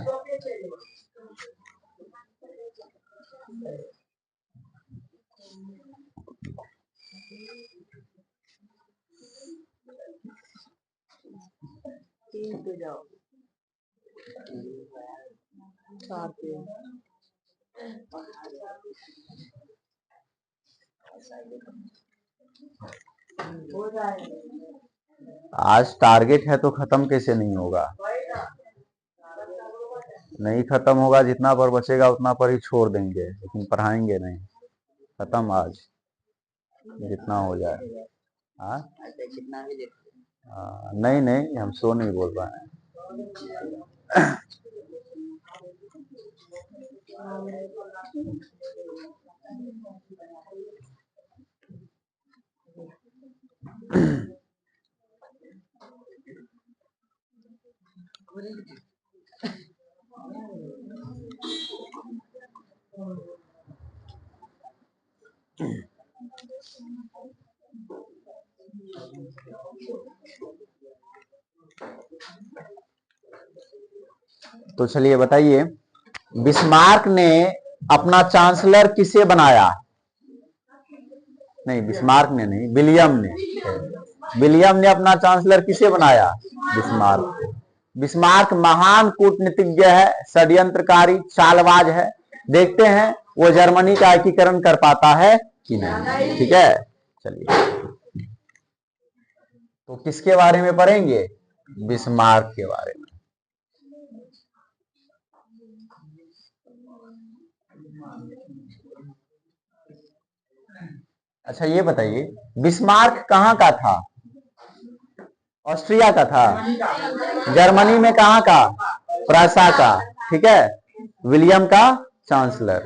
आज टारगेट है तो खत्म कैसे नहीं होगा, नहीं खत्म होगा, जितना पर बचेगा उतना पर ही छोड़ देंगे, लेकिन पढ़ाएंगे नहीं, खत्म आज जितना हो जाए। नहीं नहीं, हम सो नहीं बोल रहे हैं। तो चलिए बताइए, बिस्मार्क ने अपना चांसलर किसे बनाया, नहीं बिस्मार्क ने नहीं, विलियम ने, विलियम ने अपना चांसलर किसे बनाया, बिस्मार्क। बिस्मार्क महान कूटनीतिज्ञ है, षड्यंत्रकारी, चालबाज है। देखते हैं वो जर्मनी का एकीकरण कर पाता है कि नहीं, ठीक है। चलिए तो किसके बारे में पढ़ेंगे, बिस्मार्क के बारे में। अच्छा ये बताइए, बिस्मार्क कहाँ का था, ऑस्ट्रिया का था, जर्मनी में कहाँ का, प्रसा का, ठीक है। विलियम का चांसलर।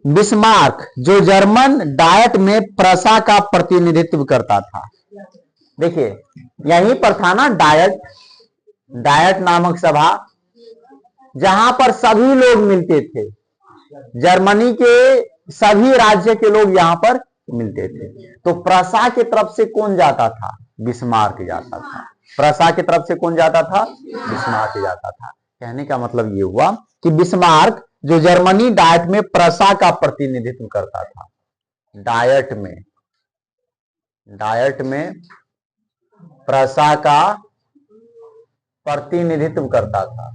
बिस्मार्क जो जर्मन डायट में प्रसा का प्रतिनिधित्व करता था। देखिए यहीं पर था ना डायट, डायट नामक सभा, जहां पर सभी लोग मिलते थे, जर्मनी के सभी राज्य के लोग यहां पर मिलते थे। तो प्रसा की तरफ से कौन जाता था? बिस्मार्क जाता था। प्रसा की तरफ से कौन जाता था? बिस्मार्क जाता था। कहने का मतलब ये हुआ कि बिस्मार्क जो जर्मनी डायट में प्रसा का प्रतिनिधित्व करता था, डायट में प्रसा का प्रतिनिधित्व करता था।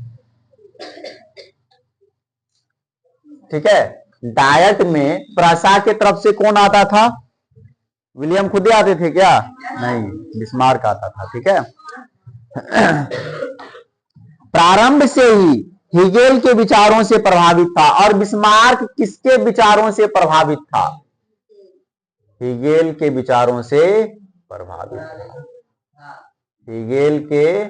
ठीक है, डायट में प्रसा के तरफ से कौन आता था? विलियम खुद ही आते थे क्या? नहीं, बिस्मार्क आता था। ठीक है, प्रारंभ से ही हेगेल के विचारों से प्रभावित था। और बिस्मार्क किसके विचारों से प्रभावित था? हेगेल के विचारों से प्रभावित था। हेगेल के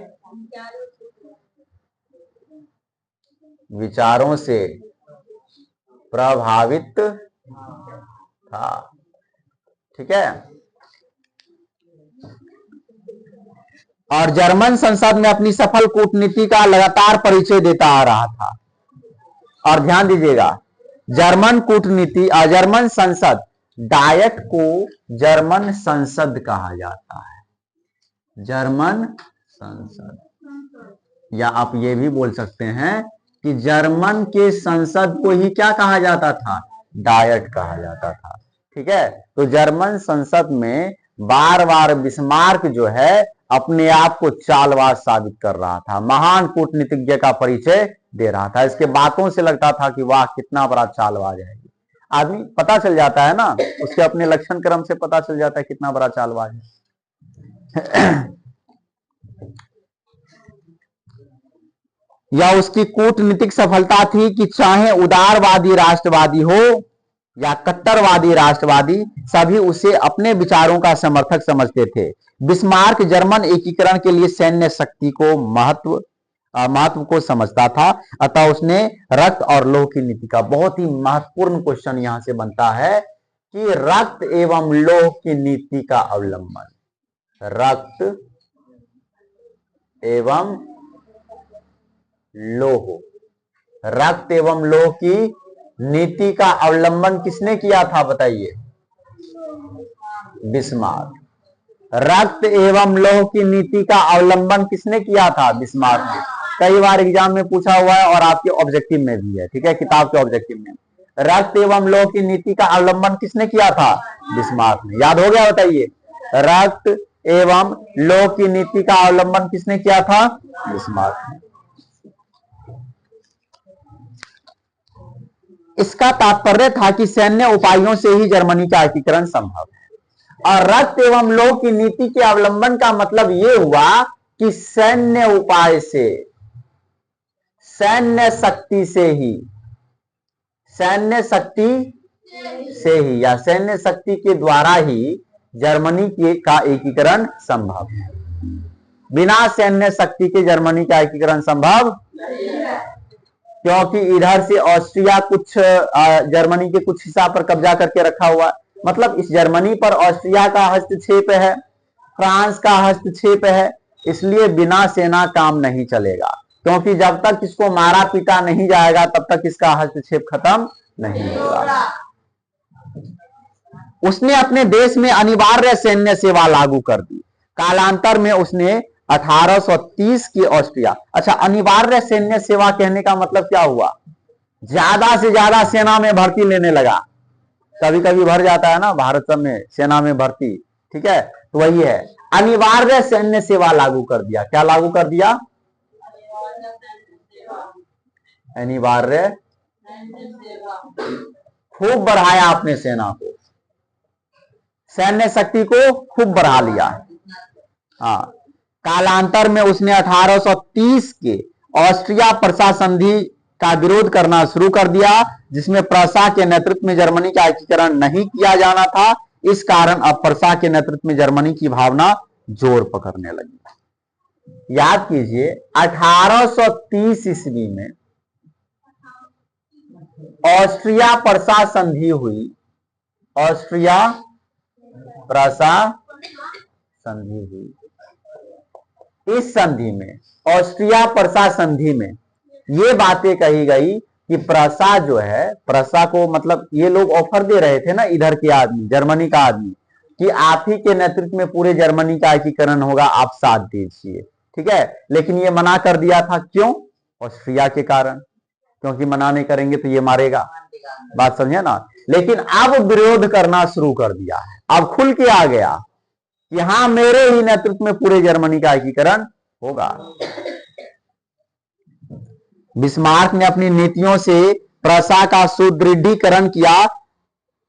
विचारों से प्रभावित था। ठीक है, और जर्मन संसद में अपनी सफल कूटनीति का लगातार परिचय देता आ रहा था। और ध्यान दीजिएगा, जर्मन कूटनीति और जर्मन संसद, डायट को जर्मन संसद कहा जाता है। जर्मन संसद, या आप ये भी बोल सकते हैं कि जर्मन के संसद को ही क्या कहा जाता था? डायट कहा जाता था। ठीक है, तो जर्मन संसद में बार बार बिस्मार्क जो है अपने आप को चालबाज साबित कर रहा था, महान कूटनीतिज्ञ का परिचय दे रहा था। इसके बातों से लगता था कि वाह कितना बड़ा चालबाज है। आदमी पता चल जाता है ना, उसके अपने लक्षण क्रम से पता चल जाता है कितना बड़ा चालबाज है। या उसकी कूटनीतिक सफलता थी कि चाहे उदारवादी राष्ट्रवादी हो या कट्टरवादी राष्ट्रवादी, सभी उसे अपने विचारों का समर्थक समझते थे। बिस्मार्क जर्मन एकीकरण के लिए सैन्य शक्ति को महत्व को समझता था। अतः उसने रक्त और लौह की नीति का, बहुत ही महत्वपूर्ण क्वेश्चन यहां से बनता है कि रक्त एवं लौह की नीति का अवलंबन, रक्त एवं लौह, रक्त एवं लौह की नीति का अवलंबन किसने किया था? बताइए। बिस्मार्क। रक्त एवं लौह की नीति का अवलंबन किसने किया था? बिस्मार्क ने। कई बार एग्जाम में पूछा हुआ है और आपके ऑब्जेक्टिव में भी है। ठीक है, किताब के ऑब्जेक्टिव में रक्त एवं लौह की नीति का अवलंबन किसने किया था? बिस्मार्क ने। याद हो गया? बताइए, रक्त एवं लौह की नीति का अवलंबन किसने किया था? बिस्मार्क ने। इसका तात्पर्य था कि सैन्य उपायों से ही जर्मनी का एकीकरण संभव है। और रक्त एवं लौह की नीति के अवलंबन का मतलब यह हुआ कि सैन्य उपाय से, सैन्य शक्ति से ही, सैन्य शक्ति से ही या सैन्य शक्ति के द्वारा ही जर्मनी का एकीकरण संभव है। बिना सैन्य शक्ति के जर्मनी का एकीकरण संभव नहीं है, क्योंकि इधर से ऑस्ट्रिया कुछ जर्मनी के कुछ हिस्सा पर कब्जा करके रखा हुआ, मतलब इस जर्मनी पर ऑस्ट्रिया का हस्तक्षेप है, फ्रांस का हस्तक्षेप है। इसलिए बिना सेना काम नहीं चलेगा, क्योंकि जब तक इसको मारा पीटा नहीं जाएगा तब तक इसका हस्तक्षेप खत्म नहीं होगा। उसने अपने देश में अनिवार्य सैन्य सेवा लागू कर दी। कालांतर में उसने 1830 की ऑस्ट्रिया, अच्छा अनिवार्य सैन्य सेवा कहने का मतलब क्या हुआ? ज्यादा से ज्यादा सेना में भर्ती लेने लगा। कभी कभी भर जाता है ना भारत सब में सेना में भर्ती, ठीक है, तो वही है, अनिवार्य सैन्य सेवा लागू कर दिया। क्या लागू कर दिया? अनिवार्य। खूब बढ़ाया अपने सेना को, सैन्य शक्ति को खूब बढ़ा लिया। हाँ, कालांतर में उसने 1830 के ऑस्ट्रिया प्रसा संधि का विरोध करना शुरू कर दिया, जिसमें प्रसा के नेतृत्व में जर्मनी का एकीकरण नहीं किया जाना था। इस कारण अब प्रसा के नेतृत्व में जर्मनी की भावना जोर पकड़ने लगी। याद कीजिए 1830 ईस्वी में ऑस्ट्रिया प्रसा संधि हुई। ऑस्ट्रिया प्रसा संधि हुई। इस संधि में, ऑस्ट्रिया प्रसा संधि में ये बातें कही गई कि प्रसा जो है, प्रसा को मतलब ये लोग ऑफर दे रहे थे ना, इधर के आदमी, जर्मनी का आदमी, कि आप ही के नेतृत्व में पूरे जर्मनी का एकीकरण होगा, आप साथ दीजिए, ठीक है। लेकिन ये मना कर दिया था, क्यों? ऑस्ट्रिया के कारण, क्योंकि मना नहीं करेंगे तो ये मारेगा, बात समझे ना। लेकिन अब विरोध करना शुरू कर दिया है, अब खुल के आ गया कि हाँ, मेरे ही नेतृत्व में पूरे जर्मनी का एकीकरण होगा। बिस्मार्क ने अपनी नीतियों से प्रसा का सुदृढ़ीकरण किया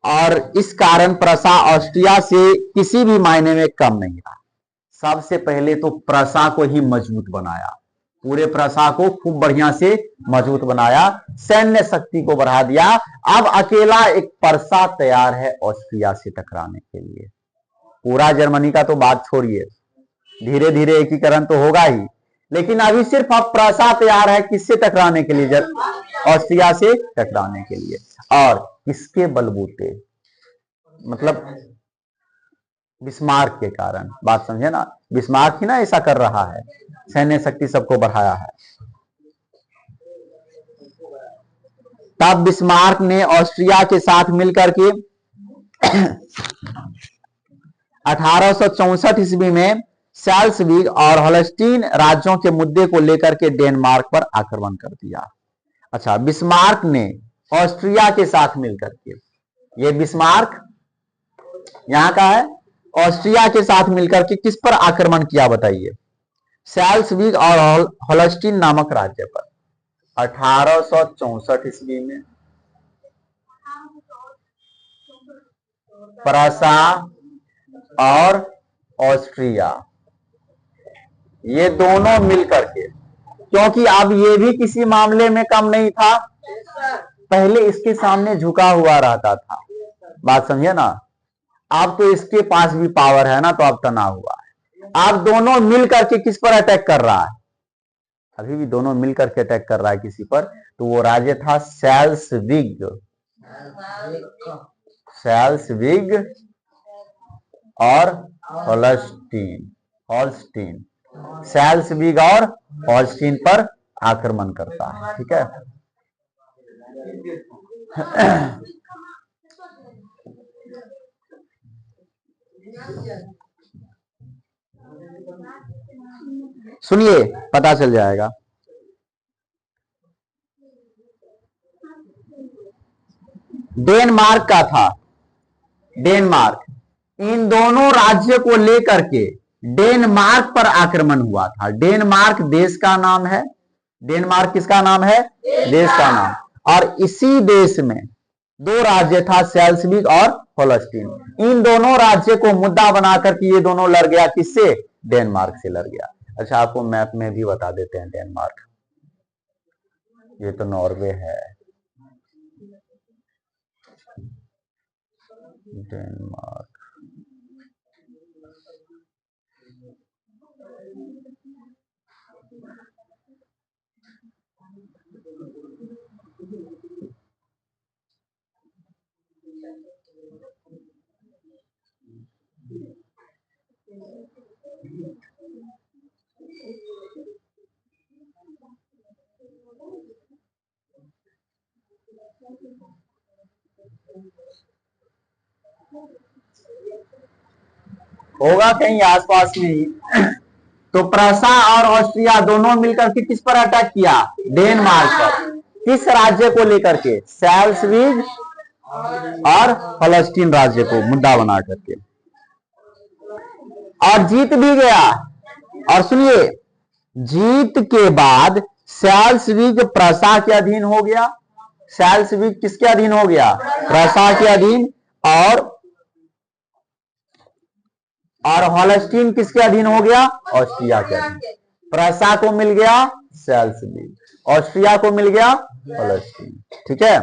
और इस कारण प्रसा ऑस्ट्रिया से किसी भी मायने में कम नहीं रहा। सबसे पहले तो प्रसा को ही मजबूत बनाया, पूरे प्रसा को खूब बढ़िया से मजबूत बनाया, सैन्य शक्ति को बढ़ा दिया। अब अकेला एक प्रसा तैयार है ऑस्ट्रिया से टकराने के लिए। पूरा जर्मनी का तो बात छोड़िए, धीरे धीरे एकीकरण तो होगा ही, लेकिन अभी सिर्फ अब प्रसा तैयार है किससे टकराने के लिए? ऑस्ट्रिया से टकराने के लिए। और किसके बलबूते? मतलब बिस्मार्क के कारण, बात समझे ना। बिस्मार्क ही ना ऐसा कर रहा है, सैन्य शक्ति सबको बढ़ाया है। तब बिस्मार्क ने ऑस्ट्रिया के साथ मिलकर के 1864 ईस्वी में सैल्ज़बर्ग और होल्स्टीन राज्यों के मुद्दे को लेकर के डेनमार्क पर आक्रमण कर दिया। अच्छा, बिस्मार्क ने ऑस्ट्रिया के साथ मिलकर के, ये बिस्मार्क यहां का है, ऑस्ट्रिया के साथ मिलकर के किस पर आक्रमण किया बताइए? सैल्ज़बर्ग और होल्स्टीन नामक राज्य पर 1864 ईस्वी में। प्रसा और ऑस्ट्रिया ये दोनों मिलकर के, क्योंकि अब ये भी किसी मामले में कम नहीं था, पहले इसके सामने झुका हुआ रहता था, बात समझे ना। अब तो इसके पास भी पावर है ना, तो अब तना हुआ है। अब दोनों मिलकर के किस पर अटैक कर रहा है? अभी भी दोनों मिलकर के अटैक कर रहा है किसी पर, तो वो राज्य था सैल्ज़बर्ग। सैल्ज़बर्ग और होल्स्टीन। होल्स्टीन सैल्ज़बर्ग और होल्स्टीन पर आक्रमण करता है, ठीक है। सुनिए, पता चल जाएगा। डेनमार्क का था, डेनमार्क, इन दोनों राज्य को लेकर के डेनमार्क पर आक्रमण हुआ था। डेनमार्क देश का नाम है, डेनमार्क किसका नाम है? देश का नाम। और इसी देश में दो राज्य था, सैल्ज़बर्ग और होल्स्टीन। इन दोनों राज्य को मुद्दा बनाकर के ये दोनों लड़ गया, किससे? डेनमार्क से लड़ गया। अच्छा, आपको मैप में भी बता देते हैं डेनमार्क, ये तो नॉर्वे है, डेनमार्क। होगा कहीं आसपास में ही। तो प्रसा और ऑस्ट्रिया दोनों मिलकर के किस पर अटैक किया? डेनमार्क पर। किस राज्य को लेकर के? सैल्ज़बर्ग और होल्स्टीन राज्य को मुद्दा बना करके, और जीत भी गया। और सुनिए, जीत के बाद सैल्ज़बर्ग प्रसा के अधीन हो गया। सैल्ज़बर्ग किसके अधीन हो गया? प्रसा के अधीन। और होल्स्टीन किसके अधीन हो गया? ऑस्ट्रिया के अधीन। प्रसा को मिल गया सैल्ज़बर्ग, ऑस्ट्रिया को मिल गया होल्स्टीन, ठीक है।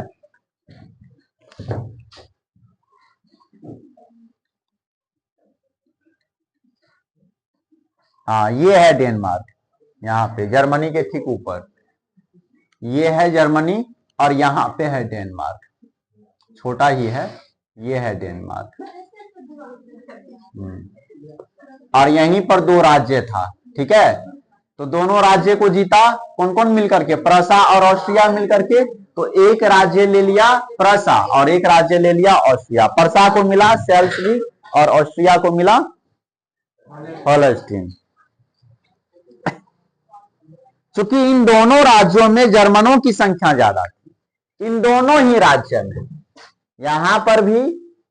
हाँ ये है डेनमार्क, यहाँ पे जर्मनी के ठीक ऊपर ये है जर्मनी और यहाँ पे है डेनमार्क, छोटा ही है, ये है डेनमार्क। और यहीं पर दो राज्य था, ठीक है। तो दोनों राज्य को जीता कौन कौन मिलकर के, प्रसा और ऑस्ट्रिया मिलकर के। तो एक राज्य ले लिया प्रसा और एक राज्य ले लिया ऑस्ट्रिया। प्रसा को मिला सेल्सविक और ऑस्ट्रिया को मिला होल्स्टीन। चूंकि इन दोनों राज्यों में जर्मनों की संख्या ज्यादा थी, इन दोनों ही राज्य में, यहां पर भी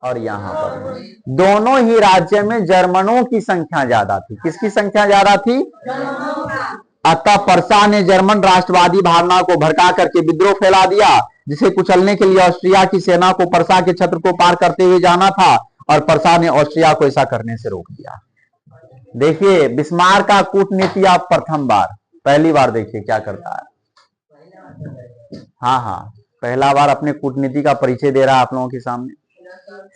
और यहां पर भी, दोनों ही राज्य में जर्मनों की संख्या ज्यादा थी। किसकी संख्या ज्यादा थी? अतः प्रसा ने जर्मन राष्ट्रवादी भावना को भड़का करके विद्रोह फैला दिया, जिसे कुचलने के लिए ऑस्ट्रिया की सेना को प्रसा के छत्र को पार करते हुए जाना था और प्रसा ने ऑस्ट्रिया को ऐसा करने से रोक दिया। देखिए बिस्मार्क का कूटनीति आप प्रथम बार, पहली बार देखिए क्या करता है। हाँ, पहला बार अपने कूटनीति का परिचय दे रहा है आप लोगों के सामने।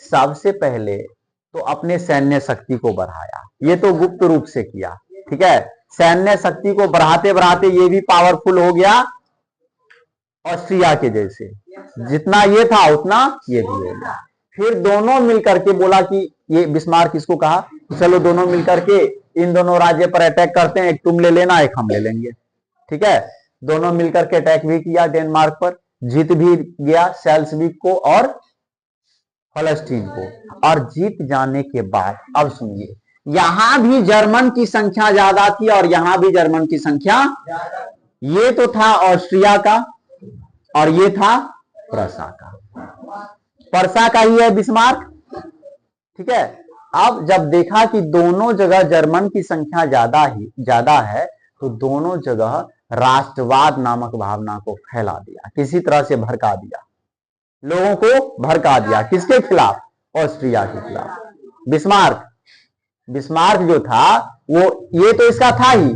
सबसे पहले तो अपने सैन्य शक्ति को बढ़ाया, ये तो गुप्त रूप से किया, ठीक है। सैन्य शक्ति को बढ़ाते बढ़ाते ये भी पावरफुल हो गया ऑस्ट्रिया के जैसे, जितना ये था उतना ये भी हो गया। फिर दोनों मिलकर के बोला कि ये बिस्मार्क इसको कहा चलो दोनों मिलकर के इन दोनों राज्य पर अटैक करते हैं, एक तुम ले लेना एक हम ले लेंगे, ठीक है। दोनों मिलकर के अटैक भी किया डेनमार्क पर, जीत भी गया सेल्सविक को और होल्स्टीन को। और जीत जाने के बाद अब सुनिए, यहां भी जर्मन की संख्या ज्यादा थी और यहां भी जर्मन की संख्या, ये तो था ऑस्ट्रिया का और ये था प्रसा का, प्रसा का ही है बिस्मार्क, ठीक है। अब जब देखा कि दोनों जगह जर्मन की संख्या ज्यादा है तो दोनों जगह राष्ट्रवाद नामक भावना को फैला दिया, किसी तरह से भड़का दिया, लोगों को भड़का दिया। किसके खिलाफ? ऑस्ट्रिया के खिलाफ। बिस्मार्क जो था वो ये तो इसका था ही,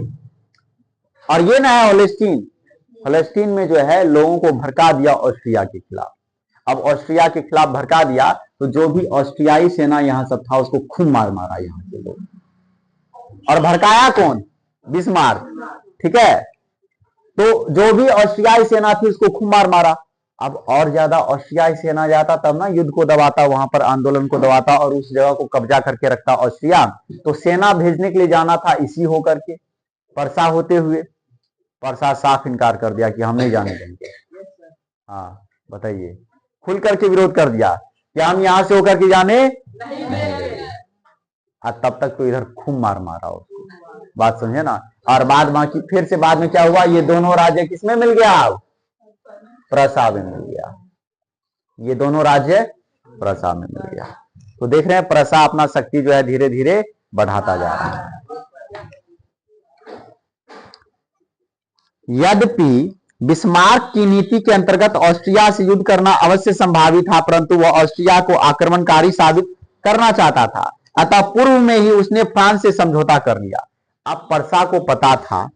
और ये ना है होल्स्टीन में जो है लोगों को भड़का दिया ऑस्ट्रिया के खिलाफ। अब ऑस्ट्रिया के खिलाफ भड़का दिया तो जो भी ऑस्ट्रियाई सेना यहां सब था उसको खूब मार मारा यहां के लोग, और भड़काया कौन? बिस्मार्क, ठीक है। तो जो भी ऑस्ट्रियाई सेना थी उसको खूब मार मारा। अब और ज्यादा ऑस्ट्रियाई सेना जाता तब ना युद्ध को दबाता, वहां पर आंदोलन को दबाता और उस जगह को कब्जा करके रखता ऑस्ट्रिया। तो सेना भेजने के लिए जाना था इसी होकर के, परसा होते हुए। परसा साफ इनकार कर दिया कि हम नहीं जाने देंगे। हाँ बताइए, खुल करके विरोध कर दिया कि हम यहां से होकर के जाने नहीं देंगे। तब तक तो इधर खूब मार मारा उसको, बात समझे ना। और बाकी फिर से बाद में क्या हुआ, ये दोनों राज्य किसमें मिल गया? प्रसा में मिल गया, ये दोनों राज्य प्रसा में मिल गया। तो देख रहे हैं प्रसा अपना शक्ति जो है धीरे धीरे बढ़ाता जा रहा है। यद्यपि बिस्मार्क की नीति के अंतर्गत ऑस्ट्रिया से युद्ध करना अवश्य संभावित था, परंतु वह ऑस्ट्रिया को आक्रमणकारी साबित करना चाहता था। अतः पूर्व में ही उसने फ्रांस से समझौता कर लिया। अब प्रसा को पता था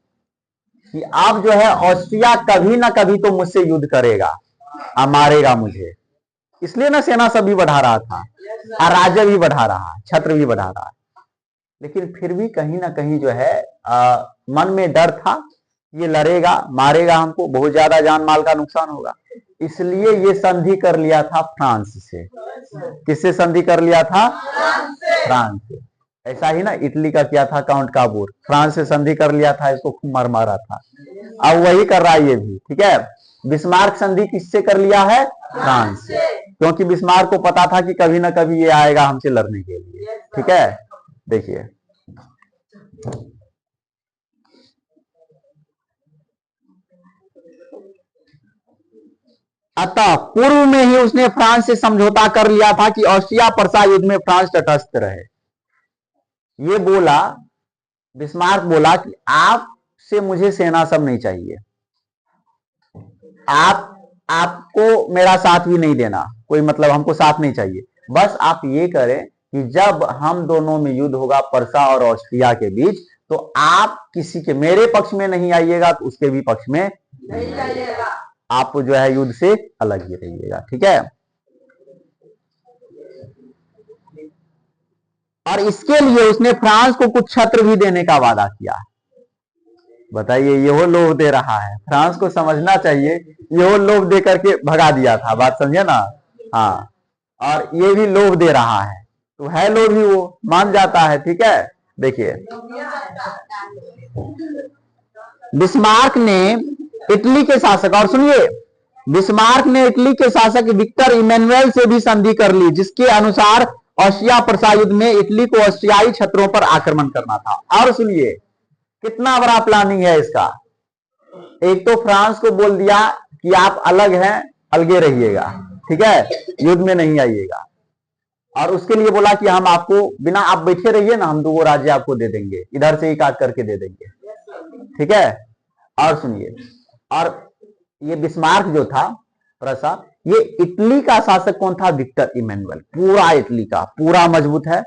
कि अब जो है ऑस्ट्रिया कभी ना कभी तो मुझसे युद्ध करेगा और मारेगा मुझे, इसलिए ना सेना सब भी बढ़ा रहा था और राज्य भी बढ़ा रहा, छत्र भी बढ़ा रहा। लेकिन फिर भी कहीं ना कहीं जो है मन में डर था, ये लड़ेगा मारेगा हमको, बहुत ज्यादा जान माल का नुकसान होगा। इसलिए ये संधि कर लिया था फ्रांस से। किससे संधि कर लिया था? फ्रांस से। ऐसा ही ना इटली का किया था काउंट काबूर, फ्रांस से संधि कर लिया था, इसको खूब मार मारा था। अब वही कर रहा है ये भी, ठीक है। बिस्मार्क संधि किससे कर लिया है? फ्रांस से, क्योंकि बिस्मार्क को पता था कि कभी ना कभी ये आएगा हमसे लड़ने के लिए, ठीक है। देखिए अतः पूर्व में ही उसने फ्रांस से समझौता कर लिया था कि ऑस्ट्रिया प्रसा युद्ध में फ्रांस तटस्थ रहे। ये बोला, बिस्मार्क बोला कि आपसे मुझे सेना सब नहीं चाहिए, आपको मेरा साथ भी नहीं देना, कोई मतलब हमको साथ नहीं चाहिए। बस आप ये करें कि जब हम दोनों में युद्ध होगा प्रसा और ऑस्ट्रिया के बीच, तो आप किसी के मेरे पक्ष में नहीं आइएगा तो उसके भी पक्ष में नहीं आइएगा, आप जो है युद्ध से अलग ही रहिएगा, ठीक है। और इसके लिए उसने फ्रांस को कुछ छत्र भी देने का वादा किया। बताइए, ये वो लोभ दे रहा है, फ्रांस को समझना चाहिए, ये वो लोभ दे करके भगा दिया था, बात समझे ना। हाँ, और ये भी लोभ दे रहा है, तो है लोभ ही, वो मान जाता है। ठीक है, देखिए बिस्मार्क ने इटली के शासक, और सुनिए, बिस्मार्क ने इटली के शासक विक्टर इमैनुअल से भी संधि कर ली, जिसके अनुसार ऑस्ट्रिया प्रसा युद्ध में इटली को ऑस्ट्रियाई छत्रों पर आक्रमण करना था। और सुनिए कितना बड़ा प्लानिंग है इसका। एक तो फ्रांस को बोल दिया कि आप अलग हैं, अलगे रहिएगा, ठीक है, युद्ध में नहीं आइएगा। और उसके लिए बोला कि हम आपको, बिना आप बैठे रहिए ना, हम 2 राज्य आपको दे देंगे, इधर से ही काट करके दे देंगे। ठीक है, और सुनिए, और ये बिस्मार्क जो था प्रसा, ये इटली का शासक कौन था? Victor Emmanuel. पूरा इटली का पूरा मजबूत है।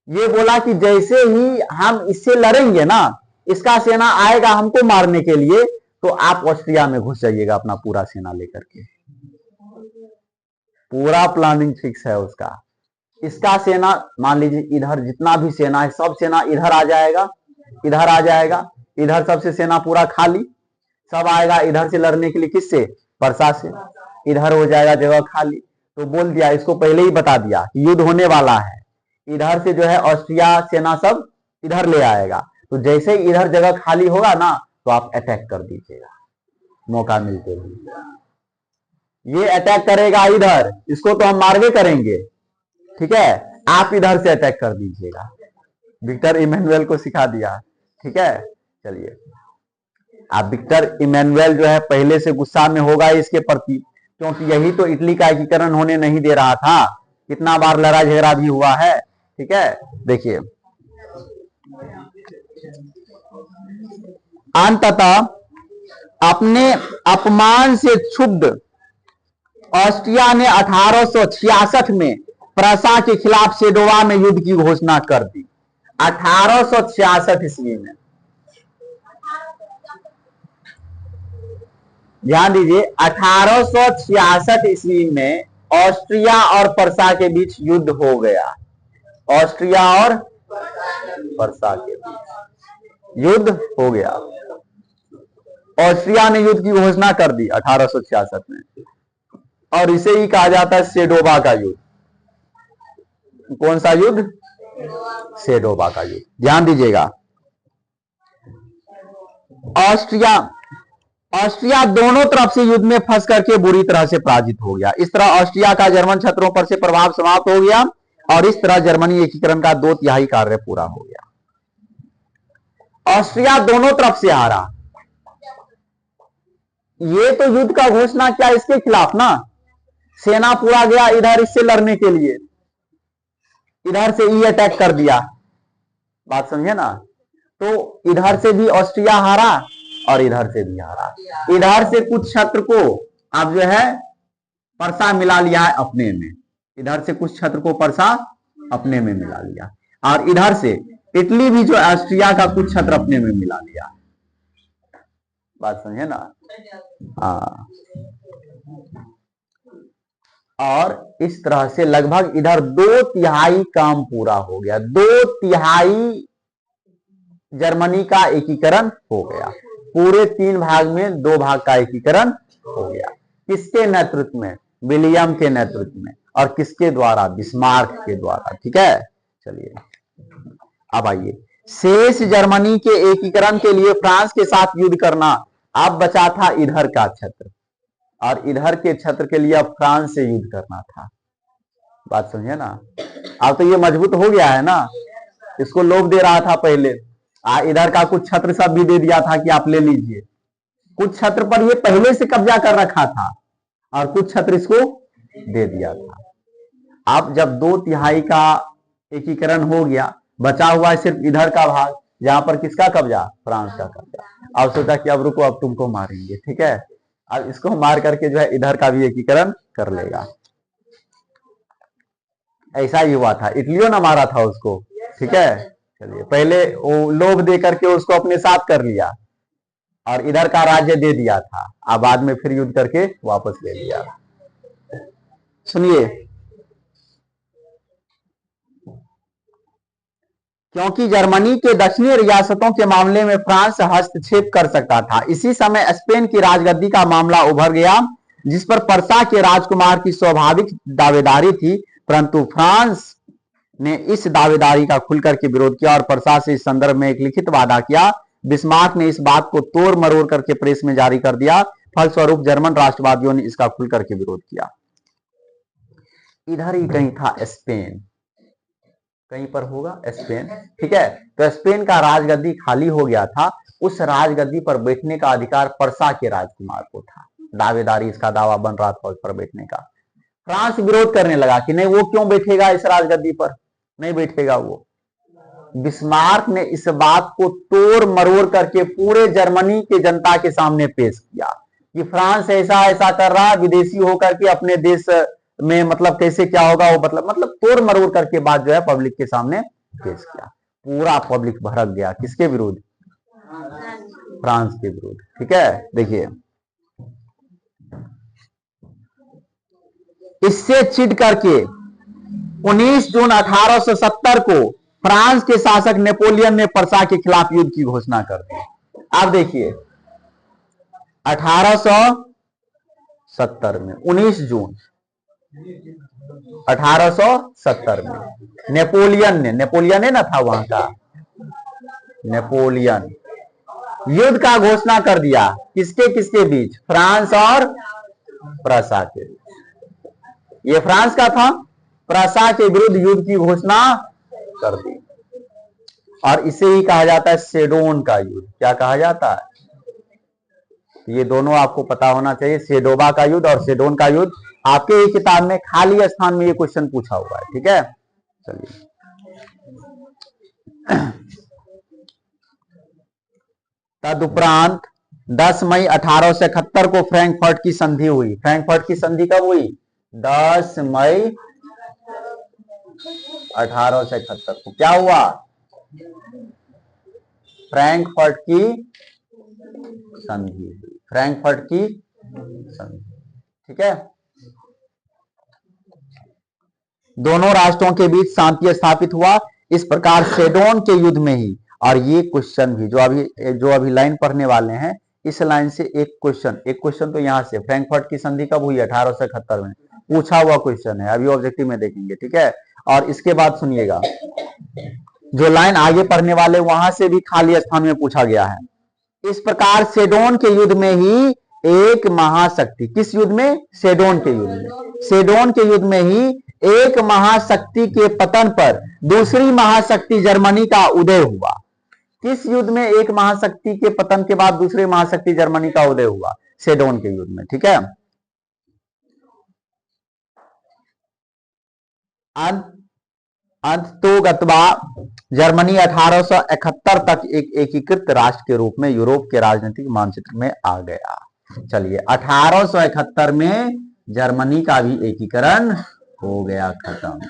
ये बोला कि जैसे ही हम इससे लड़ेंगे ना, इसका सेना आएगा हमको मारने के लिए, तो आप ऑस्ट्रिया में घुस जाइएगा अपना पूरा सेना लेकर के। पूरा प्लानिंग फिक्स है उसका। इसका सेना, मान लीजिए इधर जितना भी सेना है, सब सेना इधर आ जाएगा, इधर आ जाएगा, इधर सबसे सेना पूरा खाली, सब आएगा इधर से लड़ने के लिए, किससे? परसा से। इधर हो जाएगा जगह खाली। तो बोल दिया, इसको पहले ही बता दिया कि युद्ध होने वाला है, इधर से जो है ऑस्ट्रिया सेना सब इधर ले आएगा, तो जैसे ही इधर जगह खाली होगा ना, तो आप अटैक कर दीजिएगा मौका मिलते ही। ये अटैक करेगा इधर, इसको तो हम मारवे करेंगे, ठीक है, आप इधर से अटैक कर दीजिएगा। विक्टर इमैनुअल को सिखा दिया। ठीक है, चलिए, अब विक्टर इमैनुअल जो है पहले से गुस्सा में होगा इसके प्रति, क्योंकि यही तो इटली का एकीकरण होने नहीं दे रहा था। कितना बार लड़ाई झगड़ा भी हुआ है। ठीक है, देखिए अंततः अपने अपमान से क्षुब्ध ऑस्ट्रिया ने 1866 में प्रसा के खिलाफ सेडोवा में युद्ध की घोषणा कर दी। 1866 ईस्वी में, ध्यान दीजिए, 1866 ईस्वी में ऑस्ट्रिया और परसा के बीच युद्ध हो गया। ऑस्ट्रिया और परसा के बीच युद्ध हो गया। ऑस्ट्रिया ने युद्ध की घोषणा कर दी 1866 में, और इसे ही कहा जाता है सेडोवा का युद्ध। कौन सा युद्ध? सेडोवा का युद्ध। ध्यान दीजिएगा, ऑस्ट्रिया दोनों तरफ से युद्ध में फंस करके बुरी तरह से पराजित हो गया। इस तरह ऑस्ट्रिया का जर्मन छत्रों पर से प्रभाव समाप्त हो गया, और इस तरह जर्मनी एकीकरण का 2/3 कार्य पूरा हो गया। ऑस्ट्रिया दोनों तरफ से हारा। ये तो युद्ध का घोषणा किया इसके खिलाफ ना, सेना पूरा गया इधर इससे लड़ने के लिए, इधर से ई अटैक कर दिया, बात समझे ना। तो इधर से भी ऑस्ट्रिया हारा और इधर से भी हारा। इधर से कुछ क्षेत्र को अब जो है परसा मिला लिया है अपने में, इधर से कुछ क्षेत्र को परसा अपने में मिला लिया, और इधर से इटली भी जो ऑस्ट्रिया का कुछ क्षेत्र अपने में मिला लिया, बात समझे ना। हाँ, और इस तरह से लगभग इधर 2/3 काम पूरा हो गया। 2/3 जर्मनी का एकीकरण हो गया। पूरे 3 भाग में 2 भाग का एकीकरण हो गया। किसके नेतृत्व में? विलियम के नेतृत्व में। और किसके द्वारा? बिस्मार्क के द्वारा। ठीक है, चलिए अब आइए, शेष जर्मनी के एकीकरण के लिए फ्रांस के साथ युद्ध करना। अब बचा था इधर का क्षेत्र, और इधर के क्षेत्र के लिए अब फ्रांस से युद्ध करना था, बात समझे ना। अब तो ये मजबूत हो गया है ना, इसको लोभ दे रहा था पहले, इधर का कुछ क्षेत्र सब भी दे दिया था कि आप ले लीजिए। कुछ क्षेत्र पर ये पहले से कब्जा कर रखा था, और कुछ क्षेत्र इसको दे दिया था। अब जब 2/3 का एकीकरण हो गया, बचा हुआ है सिर्फ इधर का भाग, जहां पर किसका कब्जा? फ्रांस का कब्जा। अब सोचा कि अब रुको, अब तुमको मारेंगे। ठीक है, अब इसको मार करके जो है इधर का भी एकीकरण कर लेगा। ऐसा ही हुआ था, इटलियों ने मारा था उसको। ठीक है, चलिए, पहले वो लोभ दे करके उसको अपने साथ कर लिया, और इधर का राज्य दे दिया था, अब बाद में फिर युद्ध करके वापस ले लिया। सुनिए, क्योंकि जर्मनी के दक्षिणी रियासतों के मामले में फ्रांस हस्तक्षेप कर सकता था। इसी समय स्पेन की राजगद्दी का मामला उभर गया, जिस पर पर्सा के राजकुमार की स्वाभाविक दावेदारी थी, परंतु फ्रांस ने इस दावेदारी का खुलकर के विरोध किया और पर्सा से इस संदर्भ में एक लिखित वादा किया। बिस्मार्क ने इस बात को तोड़ मरोड़ करके प्रेस में जारी कर दिया। फलस्वरूप जर्मन राष्ट्रवादियों ने इसका खुल करके विरोध किया। इधर ही कहीं था स्पेन, कहीं पर होगा स्पेन, ठीक है। तो स्पेन का राजगद्दी खाली हो गया था, उस राजगद्दी पर बैठने का अधिकार पर्सा के राजकुमार को था। दावेदारी, इसका दावा बन रहा था उस पर बैठने का। फ्रांस विरोध करने लगा कि नहीं, वो क्यों बैठेगा इस राजगद्दी पर, नहीं बैठेगा वो। बिस्मार्क ने इस बात को तोड़ मरोड़ करके पूरे जर्मनी के जनता के सामने पेश किया कि फ्रांस ऐसा ऐसा कर रहा है, विदेशी होकर के अपने देश में मतलब कैसे क्या होगा वो, मतलब तोड़ मरोड़ करके बात जो है पब्लिक के सामने पेश किया। पूरा पब्लिक भड़क गया, किसके विरुद्ध? फ्रांस के विरुद्ध, ठीक है। देखिए, इससे चिढ़ करके 19 जून 1870 को फ्रांस के शासक नेपोलियन ने पर्सा के खिलाफ युद्ध की घोषणा कर दी। अब देखिए 1870 में 19 जून 1870 में नेपोलियन है ना था वहां का, नेपोलियन युद्ध का घोषणा कर दिया। किसके किसके बीच? फ्रांस और प्रसा के बीच। ये फ्रांस का था, प्रसा के विरुद्ध युद्ध की घोषणा कर दी। और इसे ही कहा जाता है सेडोन का युद्ध। क्या कहा जाता है? ये दोनों आपको पता होना चाहिए, सेडोबा का युद्ध और सेडोन का युद्ध। आपके ही किताब में खाली स्थान में ये क्वेश्चन पूछा हुआ है, ठीक है। चलिए, तदुपरांत 10 मई 1871 को फ्रैंकफर्ट की संधि हुई। फ्रैंकफर्ट की संधि कब हुई? 10 मई 1871 को क्या हुआ? फ्रैंकफर्ट की संधि हुई। फ्रैंकफर्ट की संधि, ठीक है। दोनों राष्ट्रों के बीच शांति स्थापित हुआ। इस प्रकार सेडोन के युद्ध में ही, और ये क्वेश्चन भी जो अभी लाइन पढ़ने वाले हैं, इस लाइन से एक क्वेश्चन तो यहां से, फ्रैंकफर्ट की संधि कब हुई? 1871 में पूछा हुआ क्वेश्चन है, अभी ऑब्जेक्टिव में देखेंगे, ठीक है। और इसके बाद सुनिएगा, जो लाइन आगे पढ़ने वाले वहां से भी खाली स्थान में पूछा गया है। इस प्रकार सेडोन के युद्ध में ही एक महाशक्ति, किस युद्ध में? सेडोन के युद्ध में। सेडोन के युद्ध में ही एक महाशक्ति के पतन पर दूसरी महाशक्ति जर्मनी का उदय हुआ। किस युद्ध में एक महाशक्ति के पतन के बाद दूसरी महाशक्ति जर्मनी का उदय हुआ? सेडोन के युद्ध में, ठीक है। अंततोगत्वा जर्मनी 1871 तक एक एकीकृत राष्ट्र के रूप में यूरोप के राजनीतिक मानचित्र में आ गया। चलिए, 1871 में जर्मनी का भी एकीकरण हो गया, खत्म।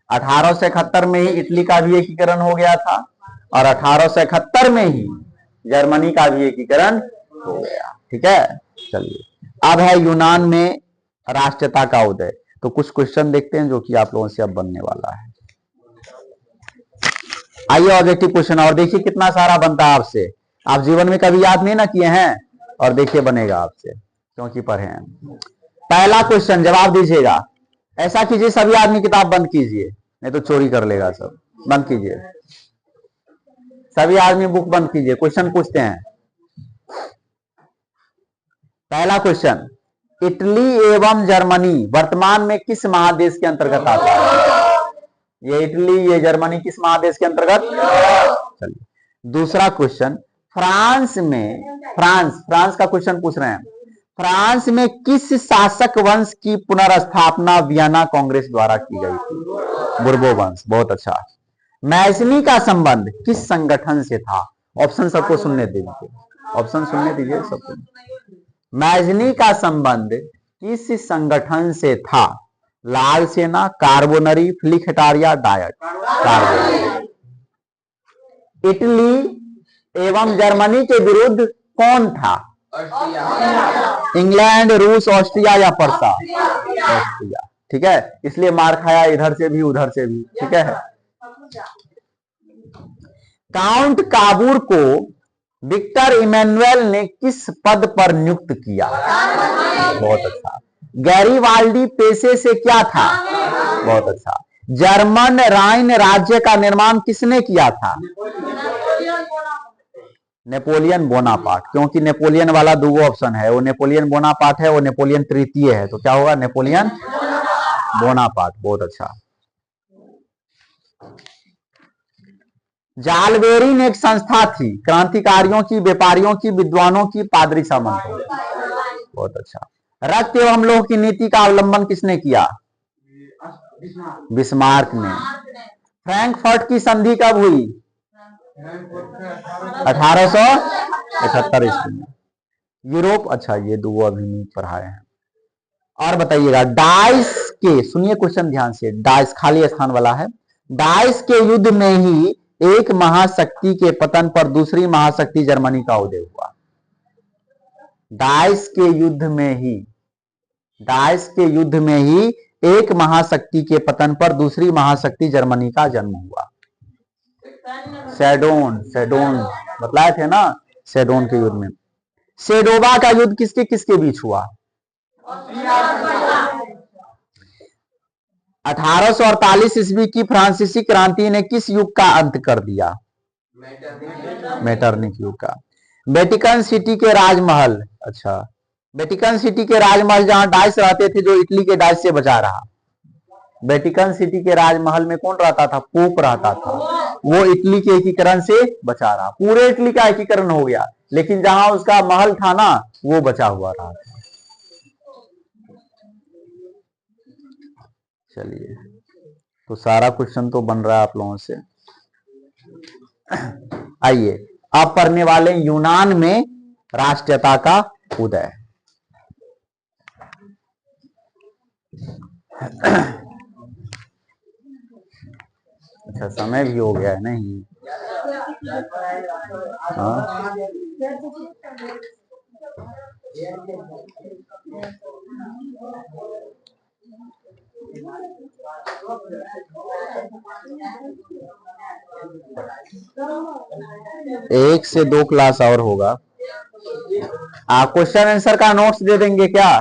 1871 में ही इटली का भी एकीकरण हो गया था और 1871 में ही जर्मनी का भी एकीकरण हो गया, ठीक है। चलिए, अब है यूनान में राष्ट्रीयता का उदय। तो कुछ क्वेश्चन देखते हैं जो कि आप लोगों से अब बनने वाला है। आइए ऑब्जेक्टिव क्वेश्चन, और देखिए कितना सारा बनता है आपसे। आप जीवन में कभी याद नहीं ना किए हैं, और देखिए बनेगा आपसे क्योंकि पढ़े हैं। पहला क्वेश्चन जवाब दीजिएगा। ऐसा कीजिए, सभी आदमी किताब बंद कीजिए, नहीं तो चोरी कर लेगा सब। बंद कीजिए, सभी आदमी बुक बंद कीजिए। क्वेश्चन पूछते हैं। पहला क्वेश्चन, इटली एवं जर्मनी वर्तमान में किस महादेश के अंतर्गत आता है? ये इटली, ये जर्मनी किस महादेश के अंतर्गत? चलिए, दूसरा क्वेश्चन, फ्रांस का क्वेश्चन पूछ रहे हैं। फ्रांस में किस शासक वंश की पुनर्स्थापना वियना कांग्रेस द्वारा की गई थी? बुर्बो वंश, बहुत अच्छा। मैजनी का संबंध किस संगठन से था? ऑप्शन सबको सुनने दीजिए, ऑप्शन सुनने दीजिए सबको। मैजनी का संबंध किस संगठन से था? लाल सेना, कार्बोनरी, फ्लिखटार या डायट? कार्बोनरी। इटली एवं जर्मनी के विरुद्ध कौन था? इंग्लैंड, रूस, ऑस्ट्रिया या पर्सा? ऑस्ट्रिया, ठीक है। इसलिए मार खाया इधर से भी उधर से भी, ठीक है। काउंट काबूर को विक्टर इमैनुअल ने किस पद पर नियुक्त किया? बहुत अच्छा। गैरीवाल्डी पेशे से क्या था? बहुत अच्छा। जर्मन राइन राज्य का निर्माण किसने किया था? नेपोलियन बोनापार्ट, क्योंकि नेपोलियन वाला दो ऑप्शन है, वो नेपोलियन बोनापार्ट है, वो नेपोलियन तृतीय है, तो क्या होगा? Napoleon Bonaparte. बहुत अच्छा। जालबेरिन एक संस्था थी, क्रांतिकारियों की, व्यापारियों की, विद्वानों की, पादरी सामंतों की? बहुत अच्छा। रक्त एवं लौह की नीति का अवलंबन किसने किया? बिस्मार्क ने। फ्रैंकफर्ट की संधि कब हुई? 1878 ईस्वी में। यूरोप, अच्छा ये दो अभी नहीं पढ़ाए हैं। और बताइएगा, डाइस के, सुनिए क्वेश्चन ध्यान से, डाइस खाली स्थान वाला है। डाइस के युद्ध में ही एक महाशक्ति के पतन पर दूसरी महाशक्ति जर्मनी का उदय हुआ। डाइस के युद्ध में ही, डाइस के युद्ध में ही एक महाशक्ति के पतन पर दूसरी महाशक्ति जर्मनी का जन्म हुआ। सेडोन, सेडोन बतलाए थे ना, सेडोन के युद्ध में। सेडोवा का युद्ध किसके किसके बीच हुआ? 1848 ईस्वी की फ्रांसीसी क्रांति ने किस युग का अंत कर दिया? मेटरनिक युग का। वेटिकन सिटी के राजमहल, अच्छा, वेटिकन सिटी के राजमहल जहां डाइस रहते थे, जो इटली के डाइस से बचा रहा। वेटिकन सिटी के राजमहल में कौन रहता था? पोप रहता था, वो इटली के एकीकरण से बचा रहा। पूरे इटली का एकीकरण हो गया, लेकिन जहां उसका महल था ना, वो बचा हुआ रहा था। चलिए, तो सारा क्वेश्चन तो बन रहा है आप लोगों से। आइए अब पढ़ने वाले यूनान में राष्ट्रीयता का उदय। अच्छा, समय भी हो गया है नहीं? हाँ, एक से दो क्लास और होगा। आप क्वेश्चन आंसर का नोट्स दे देंगे क्या?